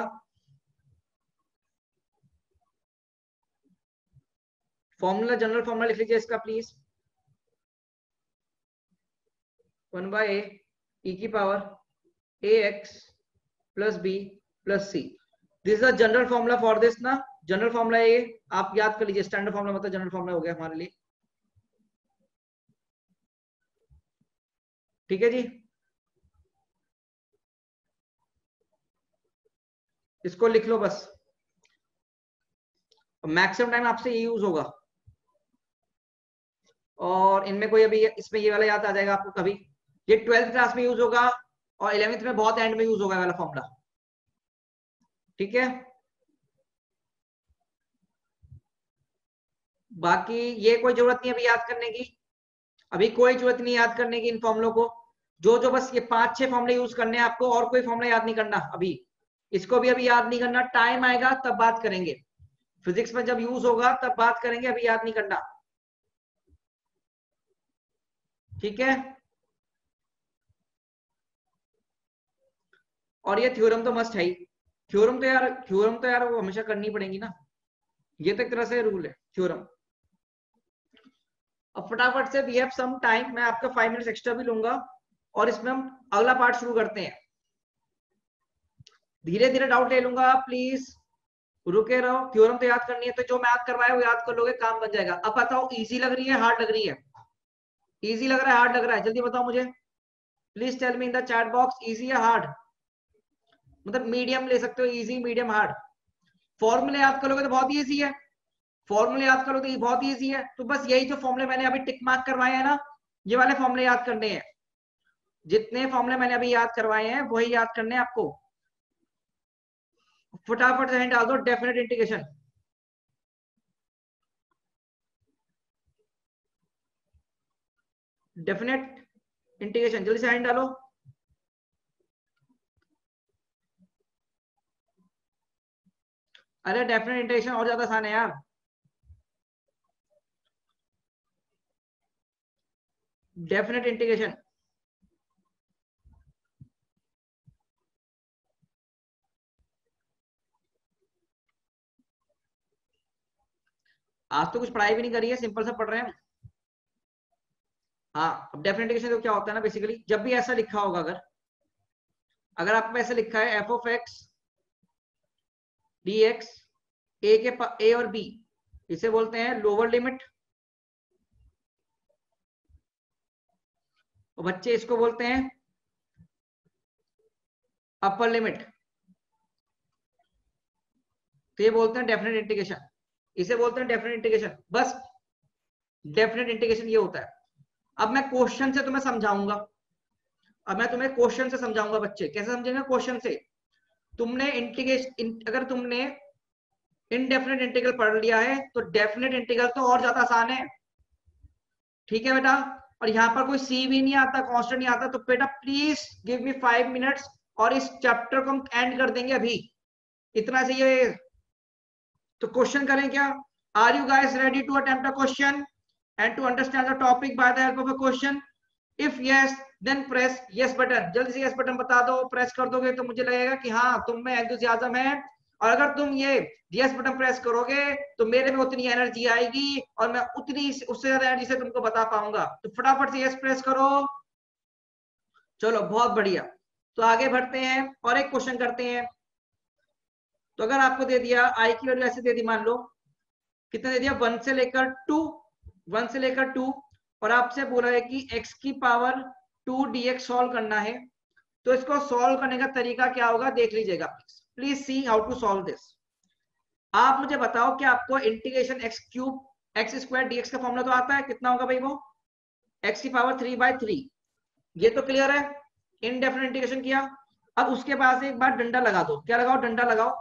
फॉर्मूला जनरल फॉर्मूला लिख लीजिए इसका प्लीज, 1/a e की power ax plus b plus c. This is the general formula for this ना, जनरल फॉर्मूला ये आप याद कर लीजिए, स्टैंडर्ड फॉर्मूला मतलब जनरल फॉर्मूला हो गया हमारे लिए, ठीक है जी। इसको लिख लो बस, मैक्सिमम टाइम आपसे ये यूज होगा, और इनमें कोई अभी इसमें ये वाला याद आ जाएगा आपको कभी, ये 12th क्लास में यूज होगा और 11th में बहुत एंड में यूज होगा वाला फॉर्मूला, ठीक है। बाकी ये कोई जरूरत नहीं अभी याद करने की, अभी कोई जरूरत नहीं याद करने की इन फॉर्मुलों को, जो जो बस ये 5-6 फॉर्मुले यूज करने हैं आपको, और कोई फॉर्मुला याद नहीं करना अभी, इसको भी अभी याद नहीं करना, टाइम आएगा तब बात करेंगे, फिजिक्स में जब यूज होगा तब बात करेंगे, अभी याद नहीं करना, ठीक है। और ये थ्योरम तो मस्ट है ही, थ्योरम तो यार वो हमेशा करनी पड़ेगी ना, ये तो एक तरह से रूल है थ्योरम। अब फटाफट से वी हैव सम टाइम, मैं आपका 5 मिनट्स एक्स्ट्रा भी लूंगा, और इसमें हम अगला पार्ट शुरू करते हैं। धीरे धीरे डाउट ले लूंगा, प्लीज रुके रहो। थ्योरम तो याद करनी है, तो जो मैथ करवाया वो याद कर लोगे, काम बन जाएगा। अब बताओ इजी लग रही है हार्ड लग रही है? इजी लग रहा है हार्ड लग रहा है, जल्दी बताओ मुझे, please tell me in the chat box, easy या हार्ड, मतलब मीडियम ले सकते हो, इजी मीडियम हार्ड। फॉर्मूले याद करोगे तो बहुत इजी है, फॉर्मूले याद करो तो ये बहुत इजी है, तो बस यही जो फॉर्मूले मैंने अभी टिक मार्क करवाए हैं ना, ये वाले फॉर्मूले याद करने हैं, जितने फॉर्मूले मैंने अभी याद करवाए हैं वही याद करने हैं आपको। फटाफट से डाल दो, डेफिनेट इंटीग्रेशन, डेफिनेट इंटीग्रेशन, जल्दी से हैंड डालो। अरे डेफिनेट इंटीग्रेशन और ज्यादा आसान है यार, डेफिनेट इंटीग्रेशन। आज तो कुछ पढ़ाई भी नहीं करी है, सिंपल सा पढ़ रहे हैं। हाँ, अब डेफिनेट इंटीग्रेशन तो क्या होता है ना, बेसिकली जब भी ऐसा लिखा होगा, अगर अगर आपको ऐसे लिखा है f of x dx, ए और बी, इसे बोलते हैं लोअर लिमिट, और बच्चे इसको बोलते हैं अपर लिमिट। तो ये बोलते हैं डेफिनेट इंटीग्रेशन, इसे बोलते हैं डेफिनेट इंटीग्रेशन। बस डेफिनेट इंटीग्रेशन ये होता है। अब मैं क्वेश्चन से तुम्हें समझाऊंगा, अब मैं तुम्हें क्वेश्चन से समझाऊंगा। बच्चे कैसे समझेंगे? क्वेश्चन से। तुमने इंटीग्रेशन, अगर तुमने इनडेफिनेट इंटीग्रल पढ़ लिया है तो डेफिनेट इंटीग्रल तो और ज्यादा आसान है, ठीक है बेटा। और यहाँ पर कोई सी भी नहीं आता, कांस्टेंट नहीं आता, तो बेटा प्लीज गिव मी 5 मिनट्स और इस चैप्टर को हम एंड कर देंगे अभी, इतना चाहिए। तो क्वेश्चन करें क्या? Are you guys ready to attempt a question and to understand the topic by the help of a question? If yes then press yes button. जल्दी से यस बटन बता दो, प्रेस कर दोगे तो मुझे लगेगा कि हाँ तुम में एंथुसियाज्म है। और अगर तुम ये यस बटन प्रेस करोगे तो मेरे में उतनी एनर्जी आएगी और मैं उतनी उससे ज्यादा एनर्जी से तुमको बता पाऊंगा। तो फटाफट से यस प्रेस करो। चलो बहुत बढ़िया, तो आगे बढ़ते हैं और एक क्वेश्चन करते हैं। तो अगर आपको दे दिया आई की वैल्यू ऐसे दे दी, मान लो कितना दे दिया, 1 से लेकर 2, 1 से लेकर 2, और आपसे बोला है कि x की पावर 2 dx सॉल्व करना है। तो इसको सॉल्व करने का तरीका क्या होगा देख लीजिएगा, please see how to solve this. आप मुझे बताओ कि आपको integration x cube x square dx का फॉर्मूला तो आता है, कितना होगा भाई वो? x की पावर 3/3, ये तो क्लियर है, इनडेफिनेट इंटीग्रेशन किया। अब उसके पास एक बार डंडा लगा दो, क्या लगाओ? डंडा लगाओ,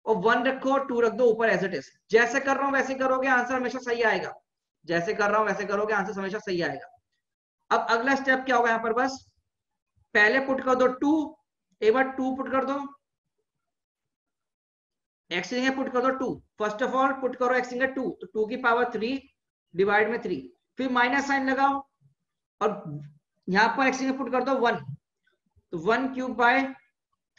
और 1 रखो, 2 रख दो ऊपर एज इट इज। जैसे कर रहा हूं वैसे करोगे आंसर हमेशा सही आएगा, जैसे कर रहा हूं वैसे करोगे आंसर हमेशा सही आएगा। अब अगला स्टेप क्या होगा? यहाँ पर बस पहले पुट कर दो 2, एक बार 2 पुट कर दो, एक्स पुट कर दो 2। फर्स्ट ऑफ ऑल पुट करो एक्स 2, तो 2 की पावर 3 डिवाइड में 3, फिर माइनस साइन लगाओ, और यहां पर एक्स पुट कर दो 1, तो 1 क्यूब बाय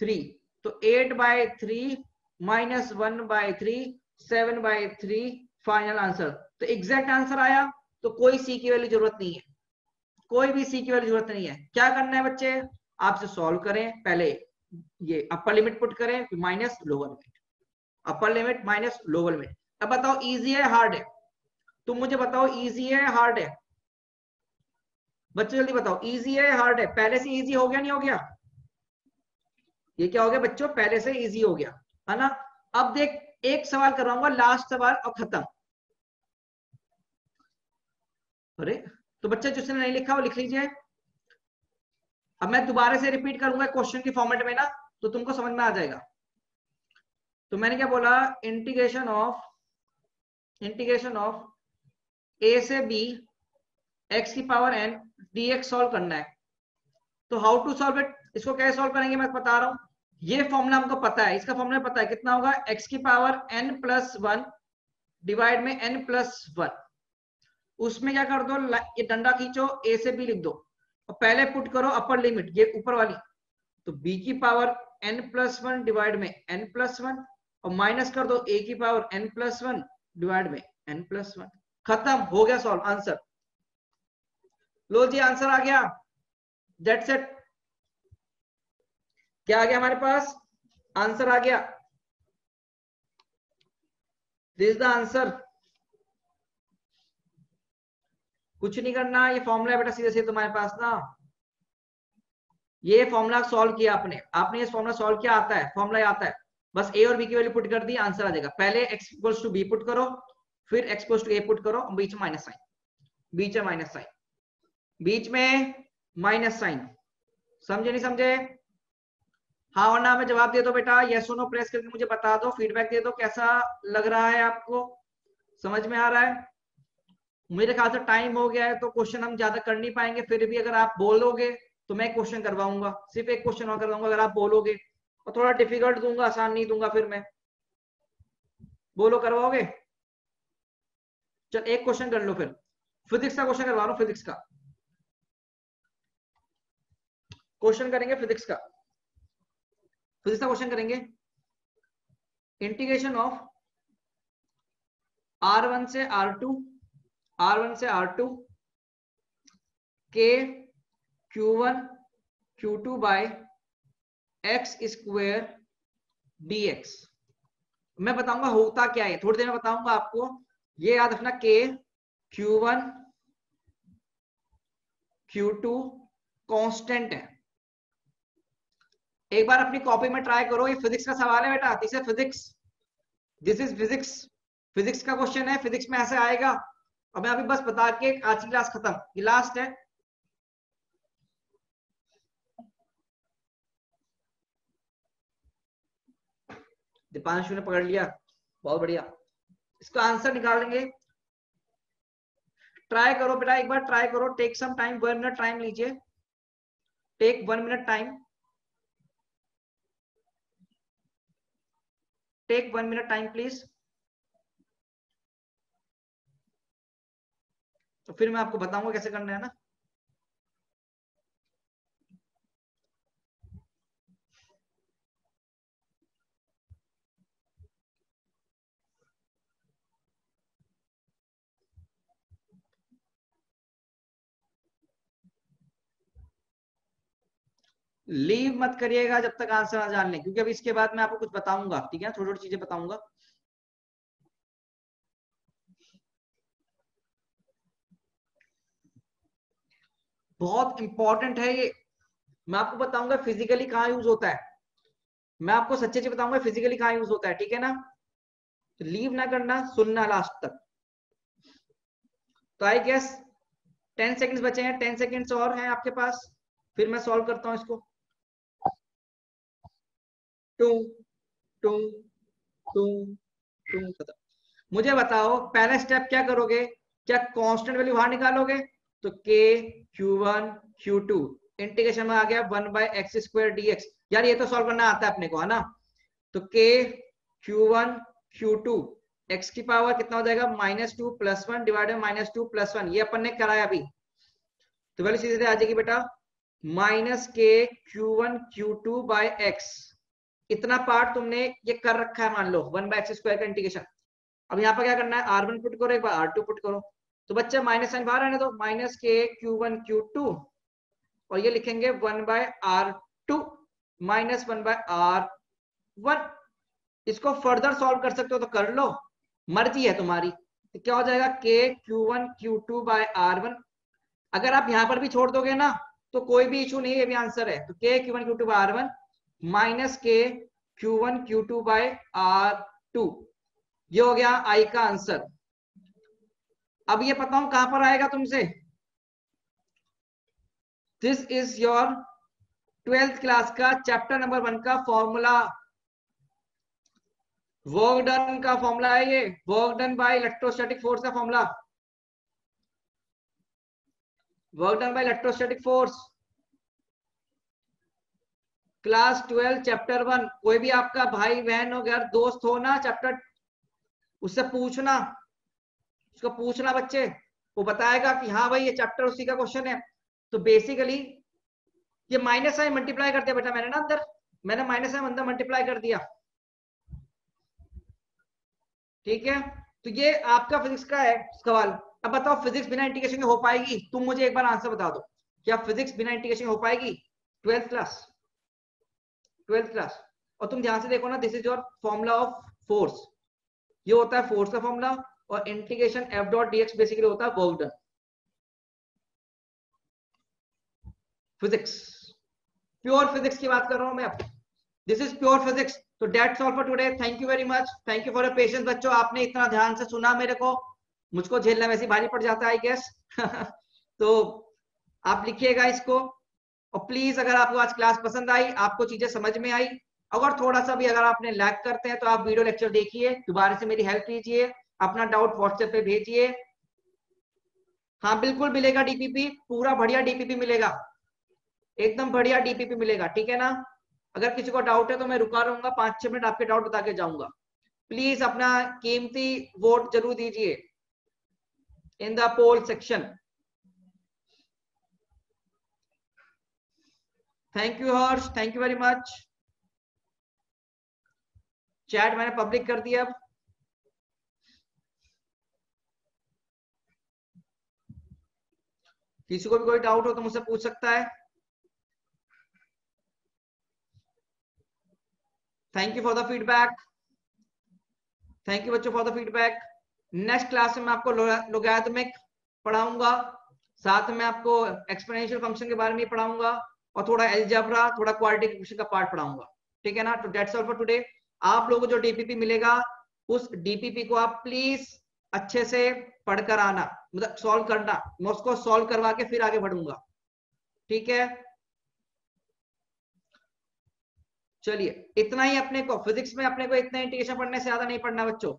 3, तो 8/3 माइनस 1/3, 7/3 फाइनल आंसर। तो एग्जैक्ट आंसर आया, तो कोई सी की वैल्यू जरूरत नहीं है, कोई भी सी की वैल्यू जरूरत नहीं है। क्या करना है बच्चे? आपसे सॉल्व करें, पहले ये अपर लिमिट पुट करें, फिर minus lower limit, upper limit minus lower limit. अब बताओ इजी है हार्ड है? तुम मुझे बताओ इजी है हार्ड है? बच्चे जल्दी बताओ, इजी है हार्ड है? पहले से इजी हो गया नहीं हो गया? ये क्या हो गया बच्चों? पहले से इजी हो गया, है ना। अब देख, एक सवाल करवाऊंगा, लास्ट सवाल और खत्म। अरे तो बच्चे जिसने नहीं लिखा वो लिख लीजिए। अब मैं दोबारा से रिपीट करूंगा क्वेश्चन की फॉर्मेट में ना, तो तुमको समझ में आ जाएगा। तो मैंने क्या बोला? इंटीग्रेशन ऑफ ए से बी एक्स की पावर n dx सॉल्व करना है। तो हाउ टू सॉल्व इट? इसको कैसे सॉल्व करेंगे मैं बता रहा हूं। ये फॉर्मूला हमको पता है, इसका फॉर्मूला पता है, कितना होगा? x की पावर n+1 डिवाइड में n+1। उसमें क्या कर दो, ये डंडा खींचो, a से b लिख दो, और पहले पुट करो अपर लिमिट, ये ऊपर वाली, तो b की पावर n+1 डिवाइड में n+1, और माइनस कर दो a की पावर n+1 डिवाइड में n+1। खत्म, हो गया सॉल्व आंसर। लो जी आंसर आ गया, दैट्स इट। क्या आ गया हमारे पास? आंसर आ गया, दिस इज द आंसर। कुछ नहीं करना, ये फॉर्मूला बेटा सीधे सीधे तुम्हारे पास ना, ये फॉर्मूला सॉल्व किया आपने, आपने ये फॉर्मूला सॉल्व किया, आता है फॉर्मूला, आता है। बस ए और बी की वैल्यू पुट कर दी, आंसर आ जाएगा। पहले x equals to b put करो, फिर x equals to a put करो, बीच में माइनस साइन, बीच में माइनस साइन, बीच में माइनस साइन। समझे नहीं समझे? हाँ और ना में जवाब दे दो बेटा, यस और नो प्रेस करके मुझे बता दो, फीडबैक दे दो कैसा लग रहा है आपको, समझ में आ रहा है? मेरे ख्याल से टाइम हो गया है तो क्वेश्चन हम ज्यादा कर नहीं पाएंगे, फिर भी अगर आप बोलोगे तो मैं क्वेश्चन करवाऊंगा, सिर्फ एक क्वेश्चन और करवाऊंगा अगर आप बोलोगे, और थोड़ा डिफिकल्ट दूंगा, आसान नहीं दूंगा फिर मैं। बोलो करवाओगे? चल एक क्वेश्चन कर लो, फिर फिजिक्स का क्वेश्चन करवा लो, फिजिक्स का क्वेश्चन करेंगे, फिजिक्स का क्वेश्चन करेंगे। इंटीग्रेशन ऑफ R1 से R2, R1 से R2 के Q1 Q2 by x square dx। मैं बताऊंगा होता क्या है, थोड़ी देर में बताऊंगा आपको। ये याद रखना, के Q1 Q2 कांस्टेंट है। एक बार अपनी कॉपी में ट्राई करो, ये फिजिक्स का सवाल है बेटा, this is physics, this is physics, physics का क्वेश्चन है, फिजिक्स में ऐसे आएगा। और मैं अभी बस बता के आज की क्लास खत्म, ये लास्ट है। दीपांशु ने पकड़ लिया, बहुत बढ़िया। इसका आंसर निकालेंगे, ट्राई करो बेटा, एक बार ट्राई करो, take some time, 1 minute time लीजिए, take 1 minute time, take 1 minute time please. तो फिर मैं आपको बताऊंगा कैसे करना है ना। लीव मत करिएगा जब तक आंसर ना जान लें, क्योंकि अभी इसके बाद मैं आपको कुछ बताऊंगा, ठीक है, थोड़ी थोड़ी चीजें बताऊंगा। बहुत इंपॉर्टेंट है ये, मैं आपको बताऊंगा फिजिकली कहाँ यूज होता है, मैं आपको सच्चे सच्चे बताऊंगा फिजिकली कहाँ यूज होता है, ठीक है ना। तो लीव ना करना, सुनना लास्ट तक। तो आई गेस 10 सेकंड्स बचे हैं, 10 सेकंड्स और हैं आपके पास, फिर मैं सॉल्व करता हूं इसको। टू टू टू टू खत्म। मुझे बताओ पहला स्टेप क्या करोगे, क्या कांस्टेंट वैल्यू बाहर निकालोगे, तो के Q1 Q2 इंटीग्रेशन में आ गया 1/x² dx। यार ये तो सॉल्व करना आता है अपने को, है ना। तो के Q1 Q2 x की पावर कितना हो जाएगा, -2 + 1 डिवाइडेड -2 + 1, ये अपन ने कराया अभी। तो वैल्यू सीधे आ जाएगी बेटा -k Q1 Q2 by x। इतना पार्ट तुमने ये कर रखा है, मान लो 1/x² का इंटीग्रेशन। अब यहाँ पर क्या करना है, R1 पुट करो, एक बार R2 पुट करो। तो बच्चे माइनस साइन बाहर आने दो, -k Q1 Q2, और ये लिखेंगे 1/R2 -1/R1। इसको फर्दर सॉल्व कर सकते हो तो कर लो, मर्जी है तुम्हारी। तो क्या हो जाएगा, k Q1 Q2 bye R1। अगर आप यहां पर भी छोड़ दोगे ना तो कोई भी इशू नहीं है, ये भी आंसर है। तो k Q1 Q2 bye R1 -k Q1 Q2 bye R2, ये हो गया आई का आंसर। अब ये पता हूं कहां पर आएगा तुमसे, this is your 12th class का चैप्टर नंबर 1 का फॉर्मूला, वर्क डन का फॉर्मूला है ये, work done by electrostatic force का formula, work done by electrostatic force, class 12 chapter 1। कोई भी आपका भाई बहन हो, घर दोस्त हो ना चैप्टर, उससे पूछना, उसको पूछना बच्चे, वो बताएगा कि हाँ भाई ये चैप्टर उसी का क्वेश्चन है। तो बेसिकली ये माइनस साइन मल्टीप्लाई कर दिया बेटा मैंने ना अंदर, मैंने माइनस साइन अंदर मल्टीप्लाई कर दिया, ठीक है। तो ये आपका फिजिक्स का है सवाल। अब बताओ फिजिक्स बिना इंटीग्रेशन के हो पाएगी, तुम मुझे एक बार आंसर बता दो, क्या फिजिक्स बिना इंटीग्रेशन हो पाएगी, 12th क्लास, 12th क्लास। और तुम ध्यान से देखो ना, this is your formula of force, ये होता है फोर्स का फॉर्मूला, और इंटीग्रेशन F.dx बेसिकली होता है work done. Physics, pure physics की बात कर रहा हूं मैं, दिस इज प्योर फिजिक्स। तो that's all for today, thank you very much, thank you for your patience बच्चों, आपने इतना ध्यान से सुना मेरे को, मुझको झेलना वैसे भारी पड़ जाता है आई गेस। तो आप लिखिएगा इसको, और प्लीज अगर आपको आज क्लास पसंद आई, आपको चीजें समझ में आई, अगर थोड़ा सा भी अगर आपने लैग करते हैं तो आप वीडियो लेक्चर देखिए, दोबारा से मेरी हेल्प लीजिए, अपना डाउट व्हाट्सएप पे भेजिए। हाँ बिल्कुल मिलेगा डीपीपी, पूरा बढ़िया डीपीपी मिलेगा, एकदम बढ़िया डीपीपी मिलेगा, ठीक है ना। अगर किसी को डाउट है तो मैं रुका रहूंगा, 5-6 मिनट आपके डाउट बता के जाऊंगा। प्लीज अपना कीमती वोट जरूर दीजिए in the poll section. Thank you Harsh, thank you very much. Chat मैंने पब्लिक कर दिया अब, किसी को भी कोई डाउट हो तो मुझसे पूछ सकता है। Thank you for the feedback. Thank you बच्चों for the feedback. Next class में मैं आपको लोगैरिथमिक पढ़ाऊंगा, साथ में आपको एक्सपोनेंशियल फंक्शन के बारे में पढ़ाऊंगा और थोड़ा अलजेब्रा, थोड़ा क्वाड्रेटिक इक्वेशन का पार्ट पढ़ाऊंगा। ठीक है ना? तो दैट्स ऑल फॉर टुडे। आप लोगों को जो डीपीपी मिलेगा उस डीपीपी को आप प्लीज अच्छे से पढ़कर आना, मतलब सॉल्व करना। मैं उसको सॉल्व करवा के फिर आगे बढ़ूंगा। ठीक है, चलिए इतना ही अपने को फिजिक्स में, अपने को इतना इंटीग्रेशन पढ़ने से ज्यादा नहीं पढ़ना बच्चों।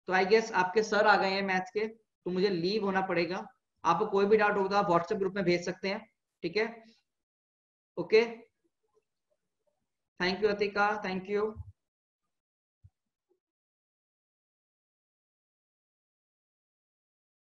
तो आई गेस आपके सर आ गए हैं मैथ्स के, तो मुझे लीव होना पड़ेगा। आपको कोई भी डाउट होगा व्हाट्सएप ग्रुप में भेज सकते हैं। ठीक है, okay, thank you Atika, thank you.